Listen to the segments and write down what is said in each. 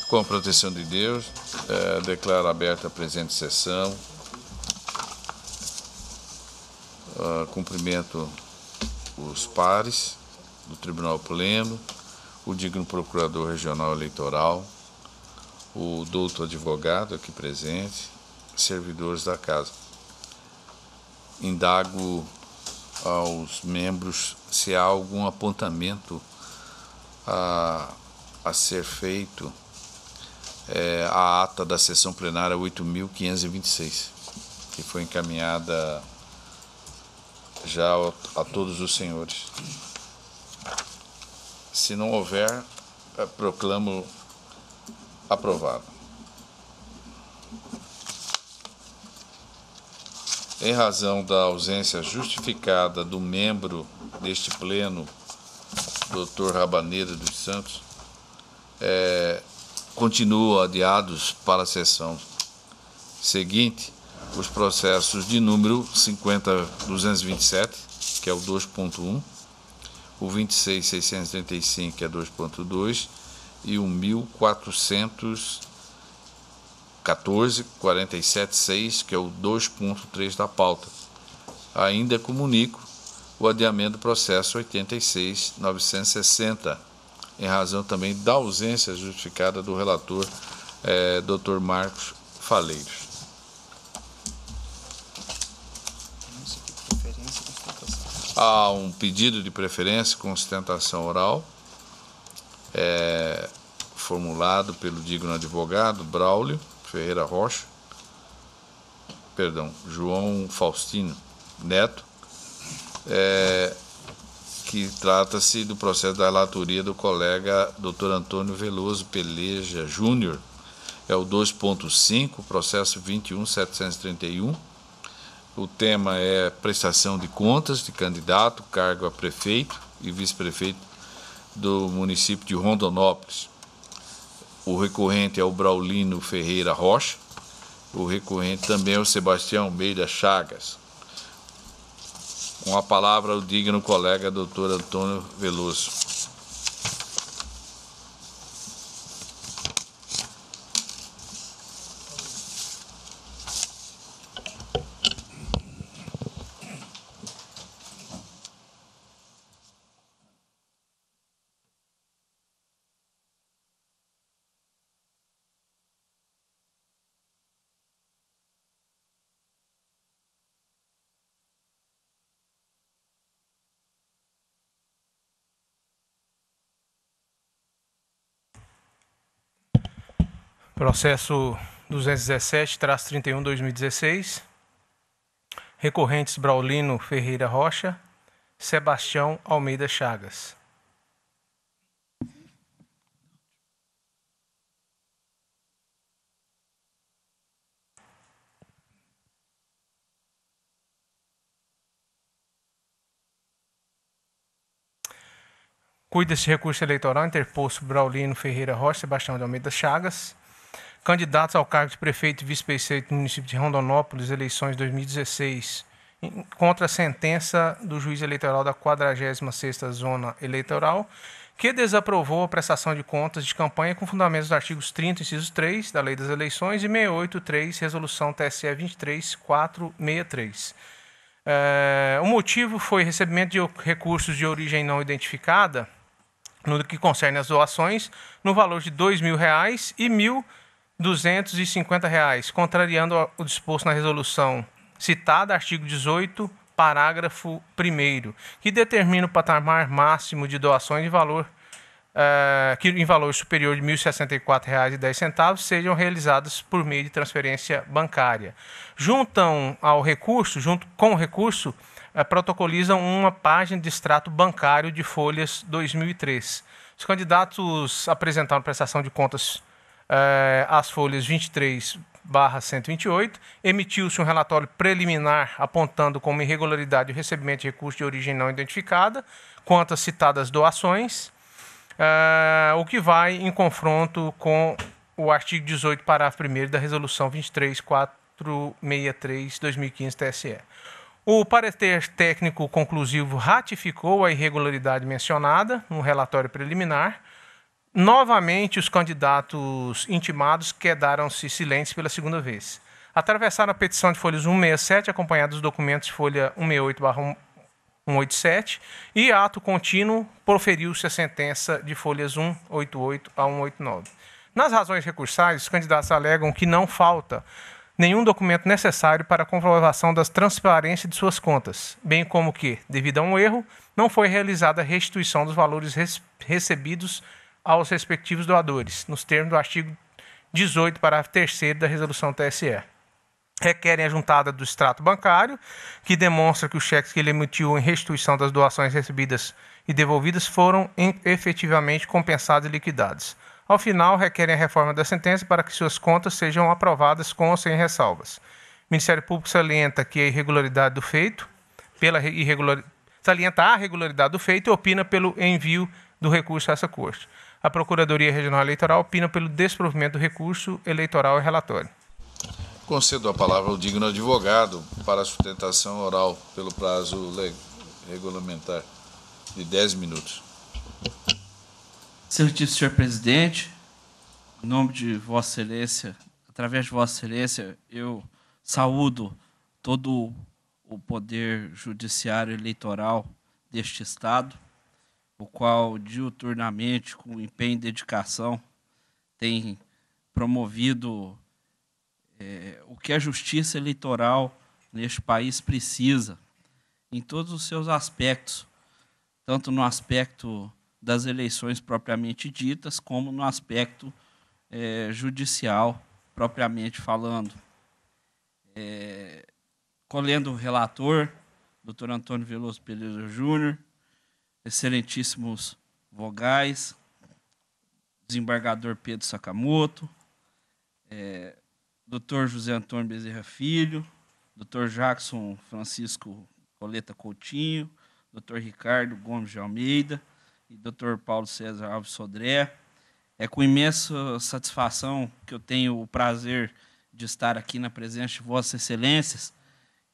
Com a proteção de Deus, declaro aberta a presente sessão. Cumprimento os pares do Tribunal Pleno, o digno Procurador Regional Eleitoral, o douto advogado aqui presente, servidores da Casa. Indago aos membros se há algum apontamento a ser feito a ata da sessão plenária 8.526, que foi encaminhada já a todos os senhores. Se não houver, proclamo aprovado. Em razão da ausência justificada do membro deste pleno, Dr. Rabaneira dos Santos, continuam adiados para a sessão seguinte os processos de número 50.227, que é o 2.1, o 26.635, que é 2.2, e o 1.414.47.6, que é o 2.3 da pauta. Ainda comunico o adiamento do processo 86.960, em razão também da ausência justificada do relator, Dr. Marcos Faleiros. Há um pedido de preferência com sustentação oral, formulado pelo digno advogado Braulio Ferreira Rocha, João Faustino Neto, que trata-se do processo da relatoria do colega Dr. Antônio Veloso Peleja Júnior, é o 2.5, processo 21.731. O tema é prestação de contas de candidato, cargo a prefeito e vice-prefeito do município de Rondonópolis. O recorrente é o Braulino Ferreira Rocha. O recorrente também é o Sebastião Almeida Chagas. Com a palavra, o digno colega Dr. Antônio Veloso. Processo 217-31/2016. Recorrentes Braulino Ferreira Rocha, Sebastião Almeida Chagas. Cuida-se recurso eleitoral interposto Braulino Ferreira Rocha, Sebastião de Almeida Chagas, candidatos ao cargo de prefeito e vice-prefeito do município de Rondonópolis, eleições 2016, contra a sentença do juiz eleitoral da 46ª Zona Eleitoral, que desaprovou a prestação de contas de campanha com fundamentos dos artigos 30, inciso 3, da Lei das Eleições e 68.3, Resolução TSE 23.463. O motivo foi recebimento de recursos de origem não identificada, no que concerne as doações, no valor de R$ 2.000 e R$ 1.250, contrariando o disposto na resolução citada, artigo 18, parágrafo 1º, que determina o patamar máximo de doações em valor superior de R$ 1.064,10 sejam realizadas por meio de transferência bancária. Junto com o recurso, protocolizam uma página de extrato bancário de folhas 2003. Os candidatos apresentaram prestação de contas às folhas 23/128, emitiu-se um relatório preliminar apontando como irregularidade o recebimento de recurso de origem não identificada quanto às citadas doações, o que vai em confronto com o artigo 18, parágrafo 1º da Resolução 23.463/2015 TSE. O parecer técnico conclusivo ratificou a irregularidade mencionada no relatório preliminar, Novamente, os candidatos intimados quedaram-se silentes pela segunda vez. Atravessaram a petição de folhas 167, acompanhados dos documentos de folha 168/187, e ato contínuo proferiu-se a sentença de folhas 188 a 189. Nas razões recursais, os candidatos alegam que não falta nenhum documento necessário para a comprovação da transparência de suas contas, bem como que, devido a um erro, não foi realizada a restituição dos valores recebidos aos respectivos doadores, nos termos do artigo 18, parágrafo 3º da resolução TSE. Requerem a juntada do extrato bancário, que demonstra que os cheques que ele emitiu em restituição das doações recebidas e devolvidas foram efetivamente compensados e liquidados. Ao final, requerem a reforma da sentença para que suas contas sejam aprovadas com ou sem ressalvas. O Ministério Público salienta que a irregularidade do feito, salienta a regularidade do feito e opina pelo envio do recurso a essa Corte. A Procuradoria Regional Eleitoral opina pelo desprovimento do recurso eleitoral e relatório. Concedo a palavra ao digno advogado para a sustentação oral pelo prazo regulamentar de 10 minutos. Excelentíssimo senhor presidente, em nome de Vossa Excelência, através de Vossa Excelência, eu saúdo todo o poder judiciário eleitoral deste Estado, o qual diuturnamente, com empenho e dedicação, tem promovido o que a justiça eleitoral neste país precisa, em todos os seus aspectos, tanto no aspecto das eleições propriamente ditas, como no aspecto judicial, propriamente falando. Colhendo o relator, doutor Antônio Veloso Peleja Júnior, excelentíssimos vogais, desembargador Pedro Sakamoto, doutor José Antônio Bezerra Filho, doutor Jackson Francisco Coleta Coutinho, doutor Ricardo Gomes de Almeida e doutor Paulo César Alves Sodré. É com imensa satisfação que eu tenho o prazer de estar aqui na presença de Vossas Excelências.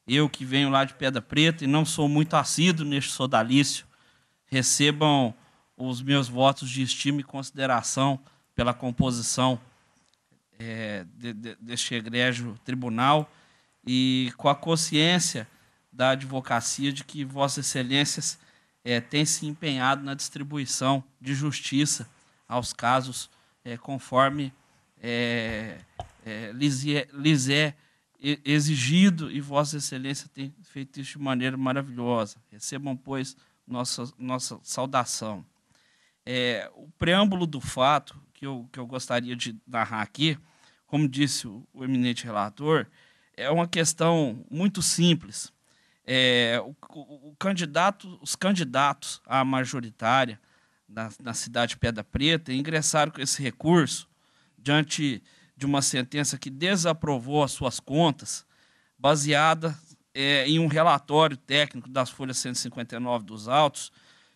Eu que venho lá de Pedra Preta e não sou muito assíduo neste sodalício, recebam os meus votos de estima e consideração pela composição deste egrégio tribunal e com a consciência da advocacia de que Vossas Excelências têm se empenhado na distribuição de justiça aos casos conforme lhes é exigido, e Vossa Excelência tem feito isso de maneira maravilhosa. Recebam, pois, nossa saudação. O preâmbulo do fato que eu gostaria de narrar aqui, como disse o eminente relator, é uma questão muito simples. Os candidatos à majoritária na cidade de Pedra Preta ingressaram com esse recurso diante de uma sentença que desaprovou as suas contas, baseada em um relatório técnico das folhas 159 dos autos,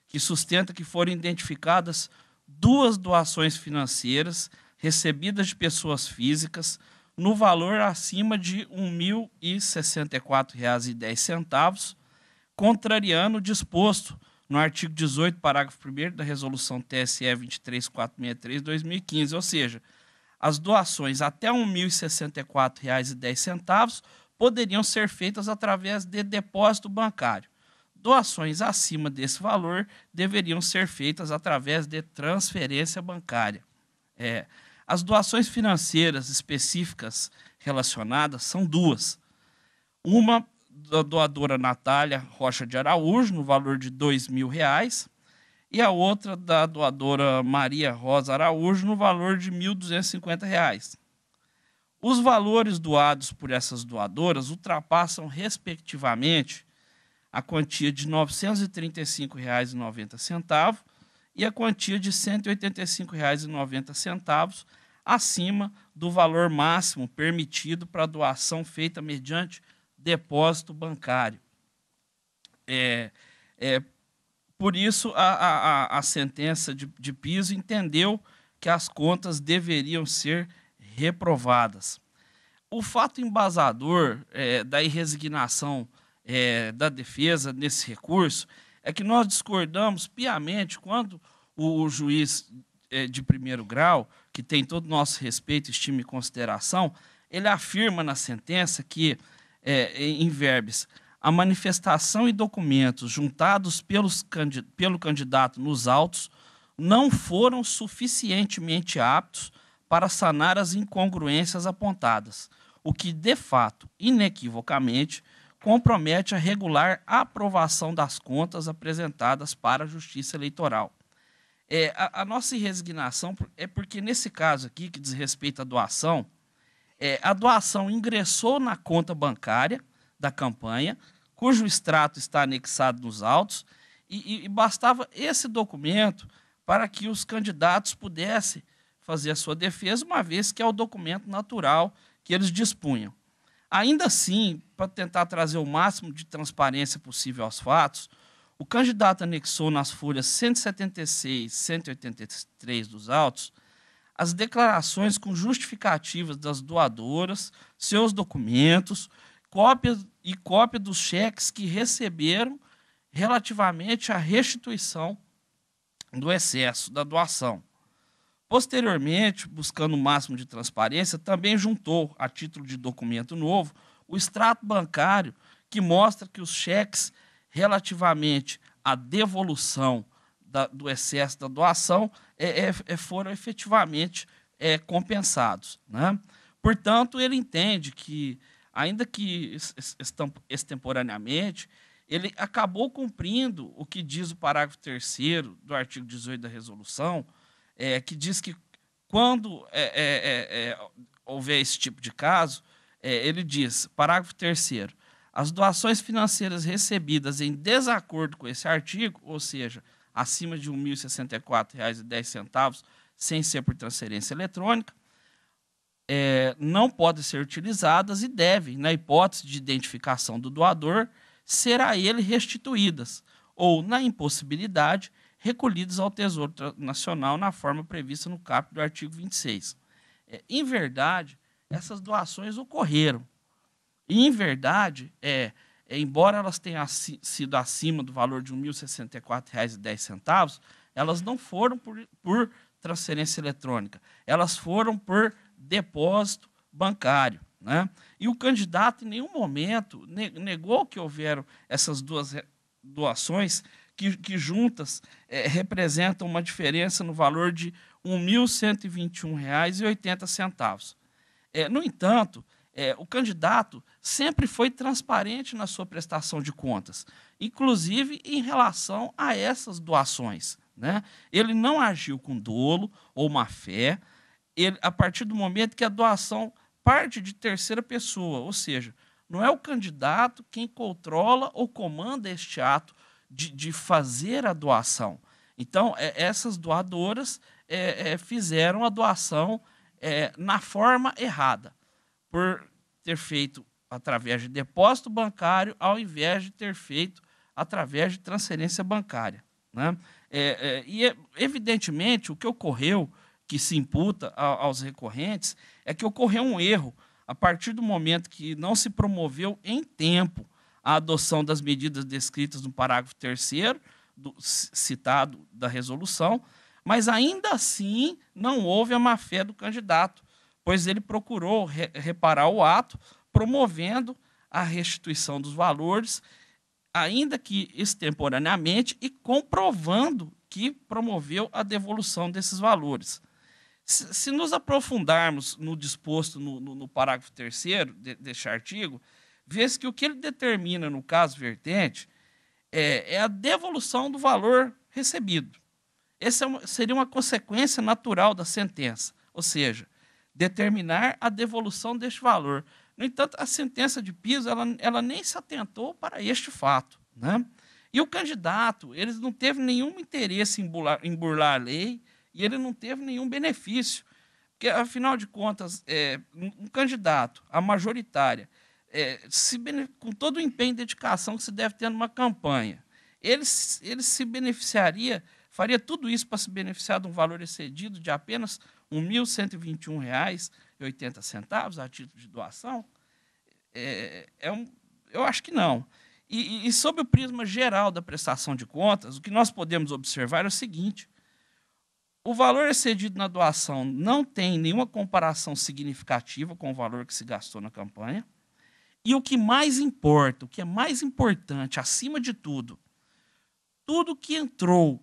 que sustenta que foram identificadas 2 doações financeiras recebidas de pessoas físicas no valor acima de R$ 1.064,10, contrariando o disposto no artigo 18, parágrafo 1º da Resolução TSE 23463/2015, ou seja, as doações até R$ 1.064,10 poderiam ser feitas através de depósito bancário. Doações acima desse valor deveriam ser feitas através de transferência bancária. As doações financeiras específicas relacionadas são 2. Uma da doadora Natália Rocha de Araújo, no valor de R$ 2.000, e a outra da doadora Maria Rosa Araújo, no valor de R$ 1.250. Os valores doados por essas doadoras ultrapassam, respectivamente, a quantia de R$ 935,90 e a quantia de R$ 185,90, acima do valor máximo permitido para a doação feita mediante depósito bancário. Por isso, a sentença de piso entendeu que as contas deveriam ser reprovadas. O fato embasador da irresignação da defesa nesse recurso é que nós discordamos piamente quando o juiz de primeiro grau, que tem todo o nosso respeito, estima e consideração, ele afirma na sentença que, em verbis, a manifestação e documentos juntados pelo candidato nos autos não foram suficientemente aptos para sanar as incongruências apontadas, o que, de fato, inequivocamente, compromete a regular aprovação das contas apresentadas para a Justiça Eleitoral. A nossa resignação é porque, nesse caso aqui, que diz respeito à doação, a doação ingressou na conta bancária da campanha, cujo extrato está anexado nos autos, e bastava esse documento para que os candidatos pudessem fazer a sua defesa, uma vez que é o documento natural que eles dispunham. Ainda assim, para tentar trazer o máximo de transparência possível aos fatos, o candidato anexou nas folhas 176 e 183 dos autos as declarações com justificativas das doadoras, seus documentos, cópia dos cheques que receberam relativamente à restituição do excesso da doação. Posteriormente, buscando o máximo de transparência, também juntou, a título de documento novo, o extrato bancário que mostra que os cheques relativamente à devolução do excesso da doação foram efetivamente compensados, né? Portanto, ele entende que, ainda que extemporaneamente, ele acabou cumprindo o que diz o parágrafo 3º do artigo 18 da resolução, que diz que quando houver esse tipo de caso, ele diz, parágrafo 3º, as doações financeiras recebidas em desacordo com esse artigo, ou seja, acima de R$ 1.064,10, sem ser por transferência eletrônica, não podem ser utilizadas e devem, na hipótese de identificação do doador, ser a ele restituídas, ou, na impossibilidade, recolhidas ao Tesouro Nacional na forma prevista no caput do artigo 26. Em verdade, essas doações ocorreram. E, em verdade, embora elas tenham sido acima do valor de R$ 1.064,10, elas não foram por transferência eletrônica, elas foram por depósito bancário, né? E o candidato, em nenhum momento, negou que houveram essas duas doações que juntas representam uma diferença no valor de R$ 1.121,80. No entanto, o candidato sempre foi transparente na sua prestação de contas, inclusive em relação a essas doações, né? Ele não agiu com dolo ou má-fé, a partir do momento que a doação parte de terceira pessoa, ou seja, não é o candidato quem controla ou comanda este ato de fazer a doação. Então, essas doadoras fizeram a doação na forma errada, por ter feito através de depósito bancário, ao invés de ter feito através de transferência bancária, né? Evidentemente, o que ocorreu, que se imputa aos recorrentes, é que ocorreu um erro a partir do momento que não se promoveu em tempo a adoção das medidas descritas no parágrafo 3º, citado da resolução, mas ainda assim não houve a má-fé do candidato, pois ele procurou reparar o ato, promovendo a restituição dos valores, ainda que extemporaneamente, e comprovando que promoveu a devolução desses valores. Se nos aprofundarmos no disposto no parágrafo 3º deste artigo, vê-se que o que ele determina no caso vertente é a devolução do valor recebido. Essa seria uma consequência natural da sentença, ou seja, determinar a devolução deste valor. No entanto, a sentença de piso ela nem se atentou para este fato, né? E o candidato ele não teve nenhum interesse em burlar a lei e ele não teve nenhum benefício, porque, afinal de contas, um candidato, a majoritária, com todo o empenho e dedicação que se deve ter numa campanha, ele se beneficiaria, faria tudo isso para se beneficiar de um valor excedido de apenas R$ 1.121,80 a título de doação? Eu acho que não. E sob o prisma geral da prestação de contas, o que nós podemos observar é o seguinte: O valor excedido na doação não tem nenhuma comparação significativa com o valor que se gastou na campanha. E o que mais importa, o que é mais importante, acima de tudo que entrou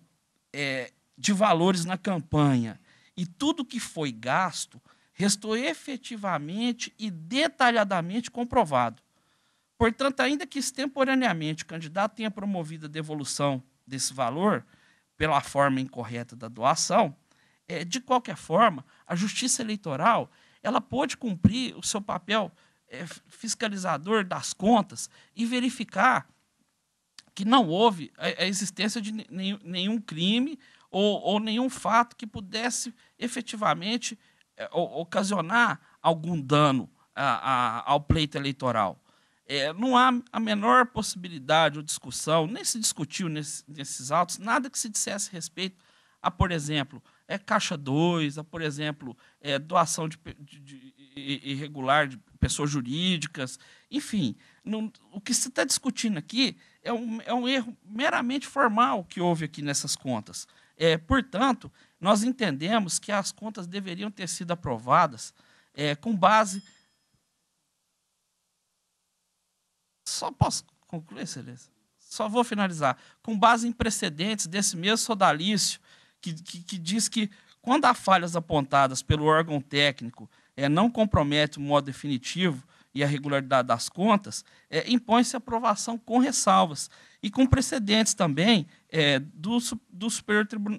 de valores na campanha e tudo que foi gasto, restou efetivamente e detalhadamente comprovado. Portanto, ainda que extemporaneamente o candidato tenha promovido a devolução desse valor pela forma incorreta da doação, de qualquer forma, a Justiça Eleitoral ela pôde cumprir o seu papel fiscalizador das contas e verificar que não houve a existência de nenhum crime ou nenhum fato que pudesse efetivamente ocasionar algum dano ao pleito eleitoral. Não há a menor possibilidade ou discussão, nem se discutiu nesses autos, nada que se dissesse respeito a, por exemplo, Caixa 2, a, por exemplo, doação irregular de pessoas jurídicas, enfim. O que se está discutindo aqui é um erro meramente formal que houve aqui nessas contas. Portanto, nós entendemos que as contas deveriam ter sido aprovadas com base... Só posso concluir, Excelência? Só vou finalizar. Com base em precedentes desse mesmo sodalício, que diz que, quando há falhas apontadas pelo órgão técnico, não compromete o modo definitivo e a regularidade das contas, impõe-se aprovação com ressalvas. E com precedentes também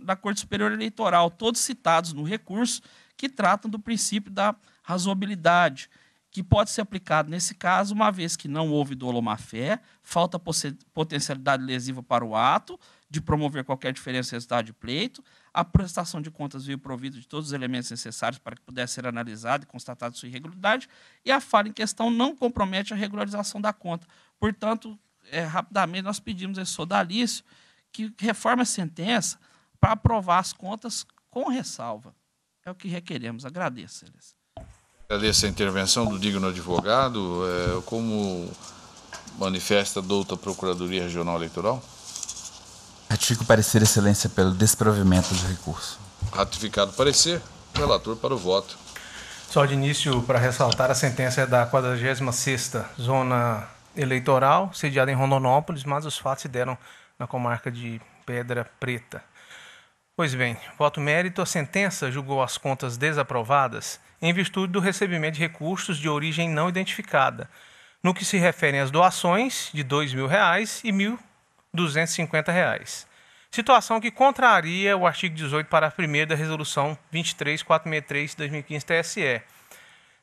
da Corte Superior Eleitoral, todos citados no recurso, que tratam do princípio da razoabilidade, que pode ser aplicado nesse caso, uma vez que não houve dolo ou má-fé, falta potencialidade lesiva para o ato de promover qualquer diferença no resultado de pleito, a prestação de contas veio provida de todos os elementos necessários para que pudesse ser analisado e constatada sua irregularidade, e a falha em questão não compromete a regularização da conta. Portanto, rapidamente, nós pedimos esse sodalício que reforme a sentença para aprovar as contas com ressalva. É o que requeremos. Agradeço, Excelência. Agradeço a intervenção do digno advogado. Como manifesta a douta Procuradoria Regional Eleitoral? Ratifico o parecer, Excelência, pelo desprovimento do recurso. Ratificado o parecer, relator para o voto. Só de início, para ressaltar, a sentença é da 46ª Zona Eleitoral, sediada em Rondonópolis, mas os fatos se deram na comarca de Pedra Preta. Pois bem, voto mérito, a sentença julgou as contas desaprovadas em virtude do recebimento de recursos de origem não identificada, no que se referem às doações de R$ 2.000 e R$ 1.250. Situação que contraria o artigo 18, parágrafo 1º da Resolução 23463/2015 TSE,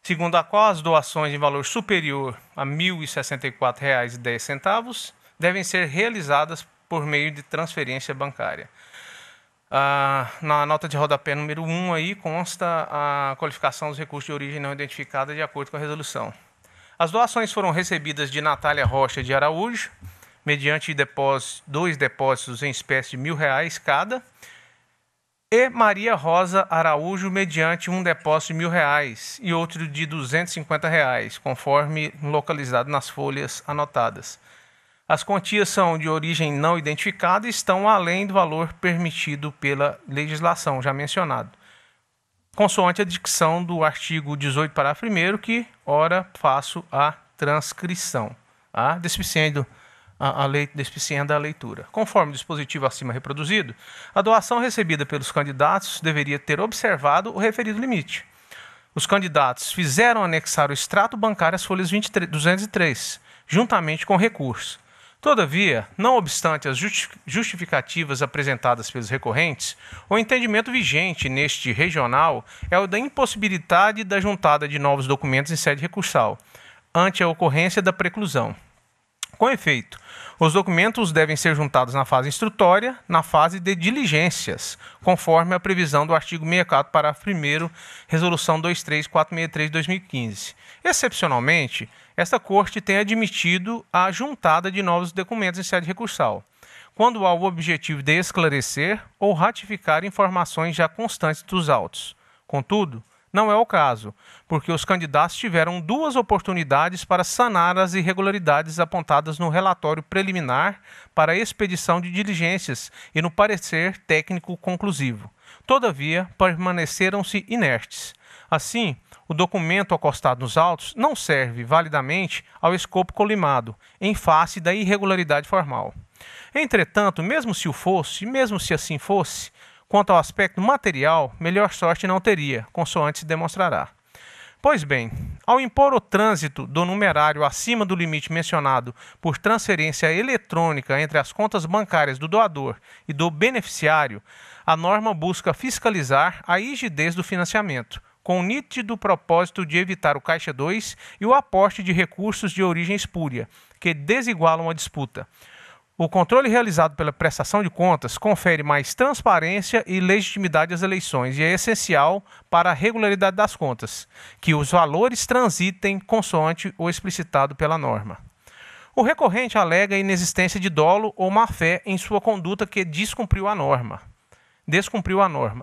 segundo a qual as doações em valor superior a R$ 1.064,10 devem ser realizadas por meio de transferência bancária. Na nota de rodapé número 1 aí consta a qualificação dos recursos de origem não identificada de acordo com a resolução. As doações foram recebidas de Natália Rocha de Araújo, mediante dois depósitos em espécie de R$ 1.000 cada, e Maria Rosa Araújo, mediante um depósito de R$ 1.000 e outro de R$ 250, conforme localizado nas folhas anotadas. As quantias são de origem não identificada e estão além do valor permitido pela legislação, já mencionado, consoante a dicção do artigo 18, parágrafo 1º, que, ora, faço a transcrição, despiciando a leitura. Conforme o dispositivo acima reproduzido, a doação recebida pelos candidatos deveria ter observado o referido limite. Os candidatos fizeram anexar o extrato bancário às folhas 203, juntamente com o recurso. Todavia, não obstante as justificativas apresentadas pelos recorrentes, o entendimento vigente neste regional é o da impossibilidade da juntada de novos documentos em sede recursal, ante a ocorrência da preclusão. Com efeito, os documentos devem ser juntados na fase instrutória, na fase de diligências, conforme a previsão do artigo 64, parágrafo 1º, Resolução 23463 de 2015. Excepcionalmente, esta Corte tem admitido a juntada de novos documentos em sede recursal, quando há o objetivo de esclarecer ou ratificar informações já constantes dos autos. Contudo, não é o caso, porque os candidatos tiveram duas oportunidades para sanar as irregularidades apontadas no relatório preliminar para a expedição de diligências e no parecer técnico conclusivo. Todavia, permaneceram-se inertes. Assim, o documento acostado nos autos não serve validamente ao escopo colimado, em face da irregularidade formal. Entretanto, mesmo se o fosse, mesmo se assim fosse, quanto ao aspecto material, melhor sorte não teria, consoante se demonstrará. Pois bem, ao impor o trânsito do numerário acima do limite mencionado por transferência eletrônica entre as contas bancárias do doador e do beneficiário, a norma busca fiscalizar a rigidez do financiamento, com o nítido propósito de evitar o Caixa 2 e o aporte de recursos de origem espúria, que desigualam a disputa. O controle realizado pela prestação de contas confere mais transparência e legitimidade às eleições e é essencial para a regularidade das contas, que os valores transitem consoante o explicitado pela norma. O recorrente alega a inexistência de dolo ou má-fé em sua conduta que descumpriu a norma.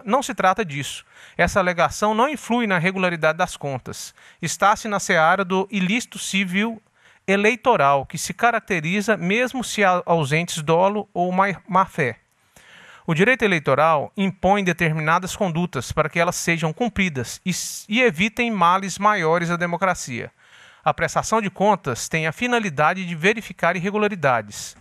Não se trata disso. Essa alegação não influi na regularidade das contas. Está-se na seara do ilícito civil eleitoral, que se caracteriza mesmo se ausentes dolo ou má-fé. O direito eleitoral impõe determinadas condutas para que elas sejam cumpridas e evitem males maiores à democracia. A prestação de contas tem a finalidade de verificar irregularidades.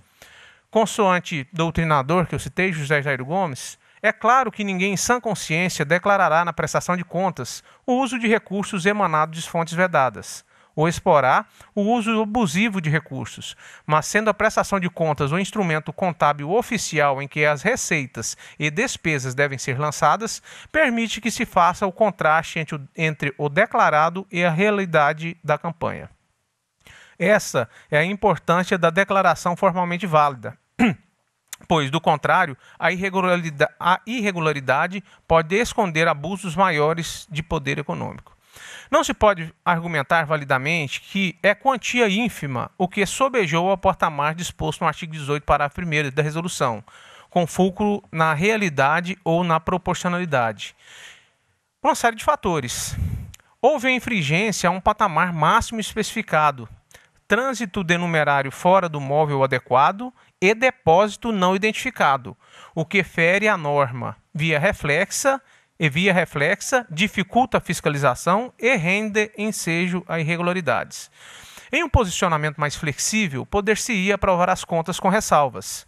Consoante doutrinador que eu citei, José Jairo Gomes, é claro que ninguém em sã consciência declarará na prestação de contas o uso de recursos emanados de fontes vedadas, ou exporá o uso abusivo de recursos, mas sendo a prestação de contas o instrumento contábil oficial em que as receitas e despesas devem ser lançadas, permite que se faça o contraste entre o declarado e a realidade da campanha. Essa é a importância da declaração formalmente válida, pois, do contrário, a irregularidade pode esconder abusos maiores de poder econômico. Não se pode argumentar validamente que é quantia ínfima o que sobejou ao portamar disposto no artigo 18, parágrafo 1º da resolução, com fulcro na realidade ou na proporcionalidade. Por uma série de fatores. Houve a infringência a um patamar máximo especificado, trânsito de numerário fora do móvel adequado e depósito não identificado, o que fere a norma via reflexa, dificulta a fiscalização e rende ensejo a irregularidades. Em um posicionamento mais flexível, poder-se-ia aprovar as contas com ressalvas.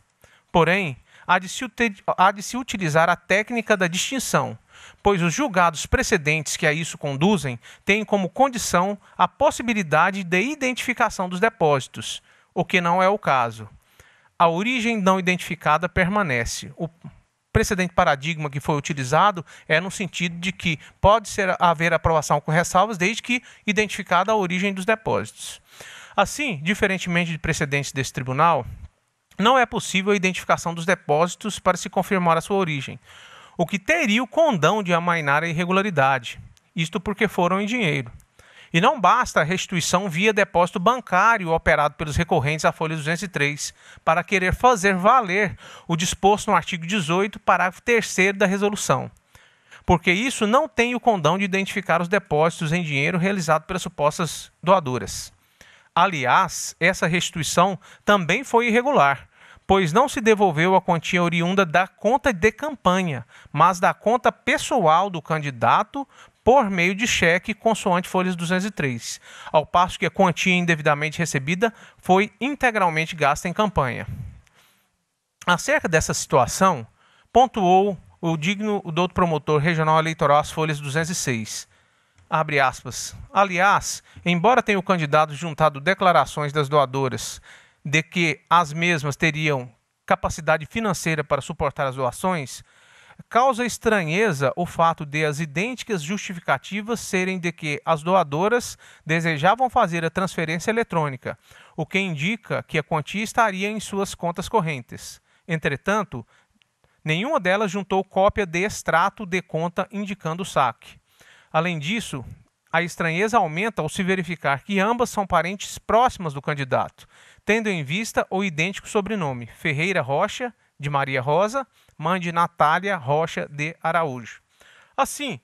Porém, há de se utilizar a técnica da distinção, pois os julgados precedentes que a isso conduzem têm como condição a possibilidade de identificação dos depósitos, o que não é o caso. A origem não identificada permanece. O precedente paradigma que foi utilizado é no sentido de que pode haver aprovação com ressalvas desde que identificada a origem dos depósitos. Assim, diferentemente de precedentes desse tribunal, não é possível a identificação dos depósitos para se confirmar a sua origem, o que teria o condão de amainar a irregularidade, isto porque foram em dinheiro. E não basta a restituição via depósito bancário operado pelos recorrentes à folha 203 para querer fazer valer o disposto no artigo 18, parágrafo 3º da resolução, porque isso não tem o condão de identificar os depósitos em dinheiro realizados pelas supostas doadoras. Aliás, essa restituição também foi irregular, pois não se devolveu a quantia oriunda da conta de campanha, mas da conta pessoal do candidato por meio de cheque consoante folhas 203, ao passo que a quantia indevidamente recebida foi integralmente gasta em campanha. Acerca dessa situação, pontuou o doutor promotor regional eleitoral às folhas 206. Abre aspas. Aliás, embora tenha o candidato juntado declarações das doadoras de que as mesmas teriam capacidade financeira para suportar as doações, causa estranheza o fato de as idênticas justificativas serem de que as doadoras desejavam fazer a transferência eletrônica, o que indica que a quantia estaria em suas contas correntes. Entretanto, nenhuma delas juntou cópia de extrato de conta indicando o saque. Além disso, a estranheza aumenta ao se verificar que ambas são parentes próximas do candidato, tendo em vista o idêntico sobrenome, Ferreira Rocha, de Maria Rosa, mãe de Natália Rocha de Araújo. Assim,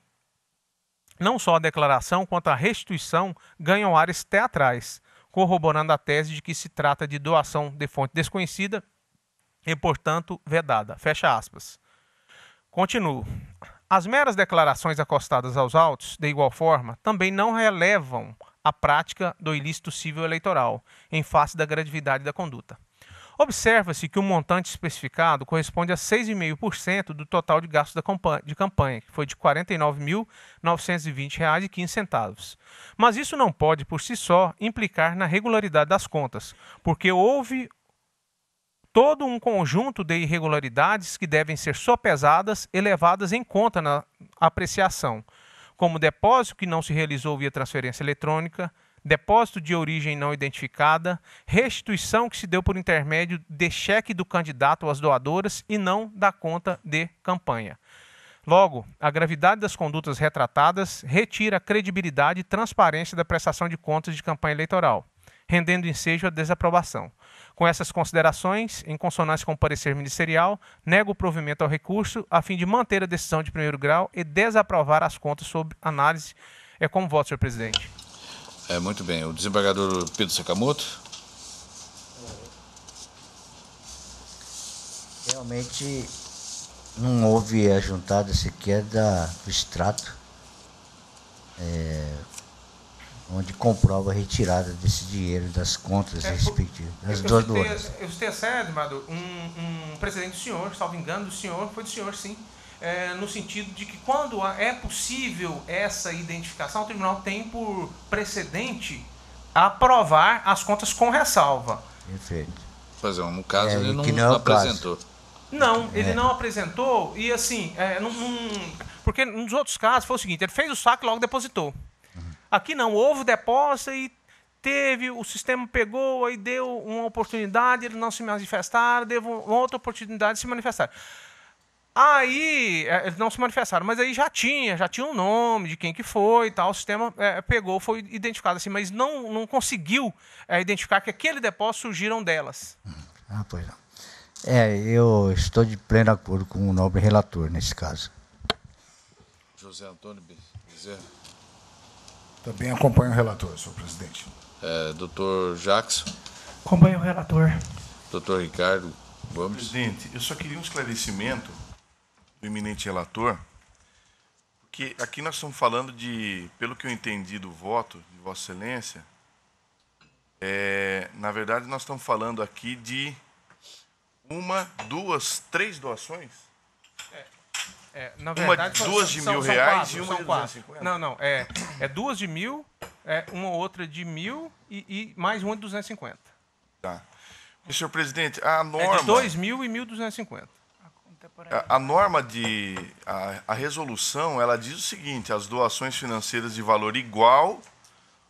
não só a declaração quanto a restituição ganham áreas teatrais, corroborando a tese de que se trata de doação de fonte desconhecida e, portanto, vedada. Fecha aspas. Continuo. As meras declarações acostadas aos autos, de igual forma, também não relevam a prática do ilícito civil eleitoral, em face da gravidade da conduta. Observa-se que o montante especificado corresponde a 6,5% do total de gastos de campanha, que foi de R$ 49.920,15. Mas isso não pode, por si só, implicar na regularidade das contas, porque houve todo um conjunto de irregularidades que devem ser sopesadas e levadas em conta na apreciação, como depósito que não se realizou via transferência eletrônica, depósito de origem não identificada, restituição que se deu por intermédio de cheque do candidato às doadoras e não da conta de campanha. Logo, a gravidade das condutas retratadas retira a credibilidade e transparência da prestação de contas de campanha eleitoral, rendendo ensejo à desaprovação. Com essas considerações, em consonância com o parecer ministerial, nego o provimento ao recurso a fim de manter a decisão de primeiro grau e desaprovar as contas sob análise. É com voto, senhor presidente. Muito bem. O desembargador Pedro Sakamoto. Realmente não houve ajuntada sequer do extrato, onde comprova a retirada desse dinheiro das contas respectivas, das doadoras. Eu citei até, Eduardo, um precedente do senhor, salvo engano, do senhor, foi do senhor, sim. No sentido de que quando é possível essa identificação, o tribunal tem por precedente aprovar as contas com ressalva. Perfeito. Pois é, no caso ele não apresentou. Caso. Não, ele não apresentou e assim, porque nos outros casos foi o seguinte, ele fez o saque e logo depositou. Aqui não, houve depósito e teve, o sistema pegou, aí deu uma oportunidade, eles não se manifestaram, deu uma outra oportunidade de se manifestar. Aí, eles não se manifestaram, mas aí já tinha um nome de quem que foi e tal, o sistema pegou, foi identificado assim, mas não conseguiu identificar que aquele depósito surgiram delas. Pois não. Eu estou de pleno acordo com o nobre relator nesse caso. José Antônio Bezerra. Também acompanho o relator, senhor presidente. Doutor Jackson. Acompanho o relator. Doutor Ricardo Gomes. Presidente, eu só queria um esclarecimento do eminente relator, porque aqui nós estamos falando de, pelo que eu entendi do voto de Vossa Excelência, na verdade nós estamos falando aqui de 1, 2, 3 doações? Na verdade, duas de R$1.000 e uma de 250? Não, é 2 de 1.000, uma outra de 1.000 e mais uma de 250. Tá. E, senhor presidente, a norma... É de 2.000 e 1.250. A norma a resolução, ela diz o seguinte: as doações financeiras de valor igual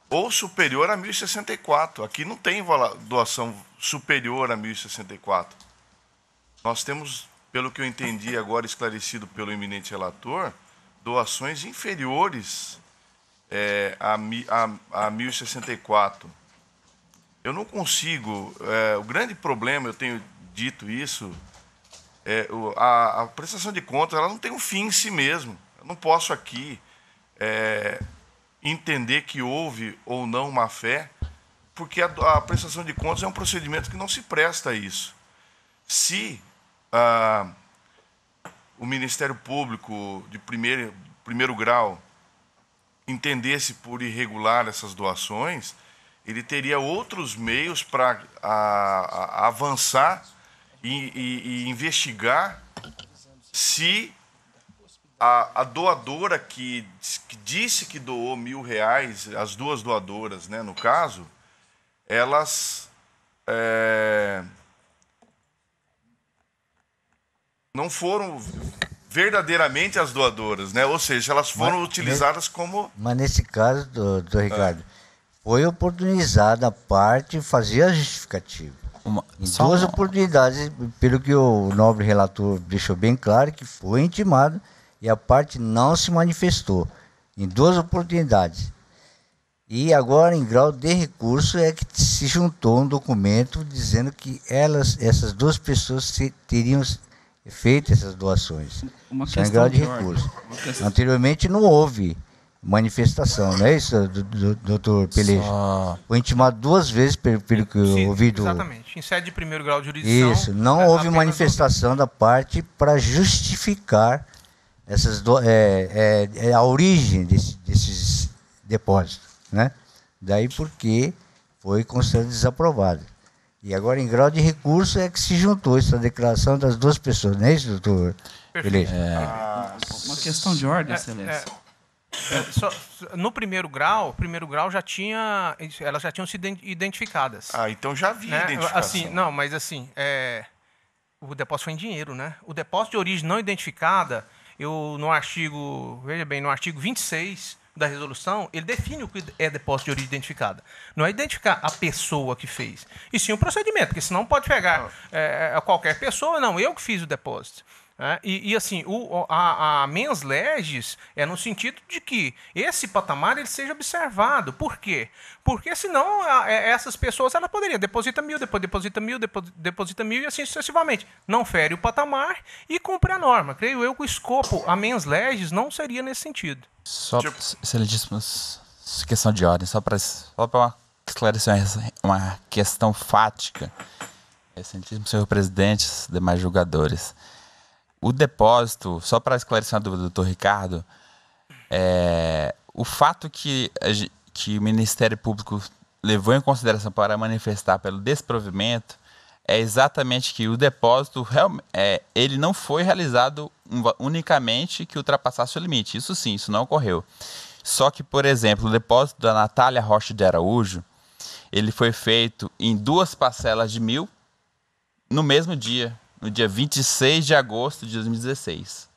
ou superior a 1.064. Aqui não tem doação superior a 1.064. Nós temos, pelo que eu entendi agora, esclarecido pelo eminente relator, doações inferiores a 1.064. Eu não consigo... o grande problema, eu tenho dito isso, a prestação de contas ela não tem um fim em si mesmo. Eu não posso aqui entender que houve ou não má-fé, porque a prestação de contas é um procedimento que não se presta a isso. Se o Ministério Público de primeiro grau entendesse por irregular essas doações, ele teria outros meios para avançar e investigar se a doadora que disse que doou R$1.000, as duas doadoras, né, no caso, elas não foram verdadeiramente as doadoras, né? Ou seja, elas foram utilizadas como... Mas nesse caso, doutor Ricardo, foi oportunizada a parte fazer a justificativa. Em duas oportunidades, pelo que o nobre relator deixou bem claro, que foi intimado e a parte não se manifestou. Em duas oportunidades. E agora, em grau de recurso, é que se juntou um documento dizendo que essas duas pessoas teriam feito essas doações. Só em grau de recurso. Anteriormente não houve manifestação, não é isso, doutor Peleja? Foi intimado 2 vezes, pelo que eu ouvi do... Exatamente, em sede de primeiro grau de jurisdição. Isso, não houve manifestação da parte para justificar a origem desses depósitos, né? Daí porque foi considerado desaprovado. E agora, em grau de recurso, é que se juntou essa declaração das duas pessoas, não é isso, doutor? Perfeito. Uma questão de ordem, excelência. No primeiro grau elas já tinham sido identificadas. Então já havia identificação. Assim, não, mas assim, o depósito foi em dinheiro, né? O depósito de origem não identificada, no artigo 26 da resolução, ele define o que é depósito de origem identificada. Não é identificar a pessoa que fez, e sim o procedimento, porque senão pode pegar qualquer pessoa, não, eu que fiz o depósito. E assim, a mens legis é no sentido de que esse patamar ele seja observado. Por quê? Porque senão essas pessoas ela poderiam deposita 1.000, depois deposita 1.000, deposita 1.000 e assim sucessivamente. Não fere o patamar e cumpre a norma. Creio eu que o escopo, a mens legis, não seria nesse sentido. Só, excelentíssimos, questão de ordem, só para esclarecer uma questão fática. Excelentíssimo senhor presidente, demais julgadores. O depósito, só para esclarecer a dúvida do doutor Ricardo, o fato que o Ministério Público levou em consideração para manifestar pelo desprovimento é exatamente que o depósito ele não foi realizado unicamente que ultrapassasse o limite. Isso sim, isso não ocorreu. Só que, por exemplo, o depósito da Natália Rocha de Araújo, ele foi feito em 2 parcelas de 1.000 no mesmo dia. No dia 26 de agosto de 2016.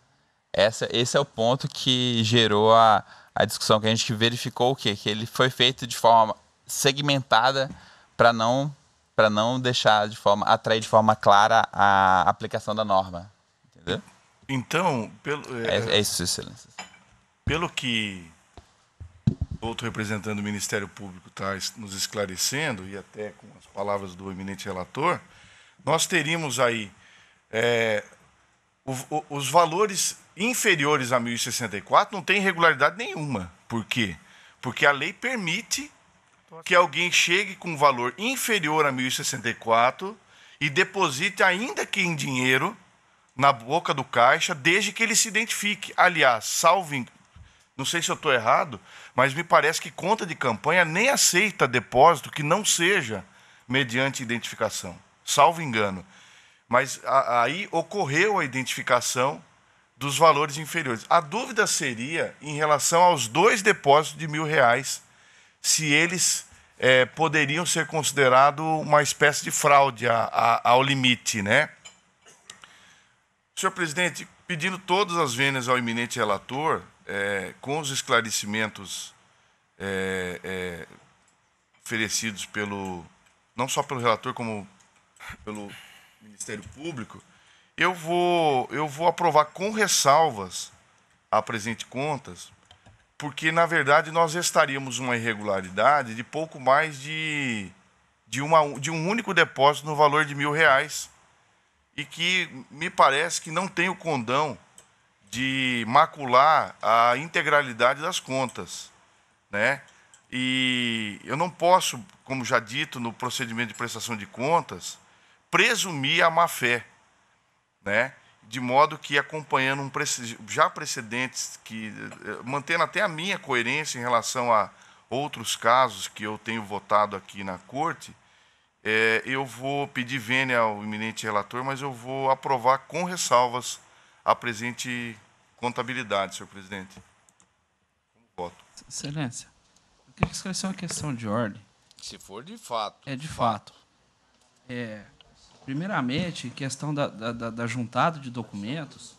Esse é o ponto que gerou a discussão, que a gente verificou o quê? Que ele foi feito de forma segmentada para não deixar atrair de forma clara a aplicação da norma. Entendeu? Então, é isso, excelência. Pelo que o outro representante do Ministério Público está nos esclarecendo, e até com as palavras do eminente relator, nós teríamos aí os valores inferiores a 1.064 não tem irregularidade nenhuma. Por quê? Porque a lei permite que alguém chegue com um valor inferior a 1.064 e deposite, ainda que em dinheiro, na boca do caixa, desde que ele se identifique. Aliás, não sei se eu estou errado, mas me parece que conta de campanha nem aceita depósito que não seja mediante identificação. Salvo engano. Mas aí ocorreu a identificação dos valores inferiores. A dúvida seria em relação aos 2 depósitos de R$1.000, se eles poderiam ser considerados uma espécie de fraude ao limite, né? Senhor presidente, pedindo todas as vênias ao eminente relator, com os esclarecimentos oferecidos não só pelo relator, como pelo Ministério Público, eu vou aprovar com ressalvas a presente contas, porque, na verdade, nós estaríamos uma irregularidade de pouco mais de um único depósito no valor de R$1.000, e que me parece que não tem o condão de macular a integralidade das contas, né? E eu não posso, como já dito no procedimento de prestação de contas, presumir a má-fé, né? De modo que, acompanhando já precedentes, mantendo até a minha coerência em relação a outros casos que eu tenho votado aqui na Corte, eu vou pedir vênia ao eminente relator, mas eu vou aprovar com ressalvas a presente contabilidade, senhor presidente. Como voto. Excelência, eu queria esclarecer uma questão de ordem. Se for de fato. De fato. Primeiramente, questão da juntada de documentos,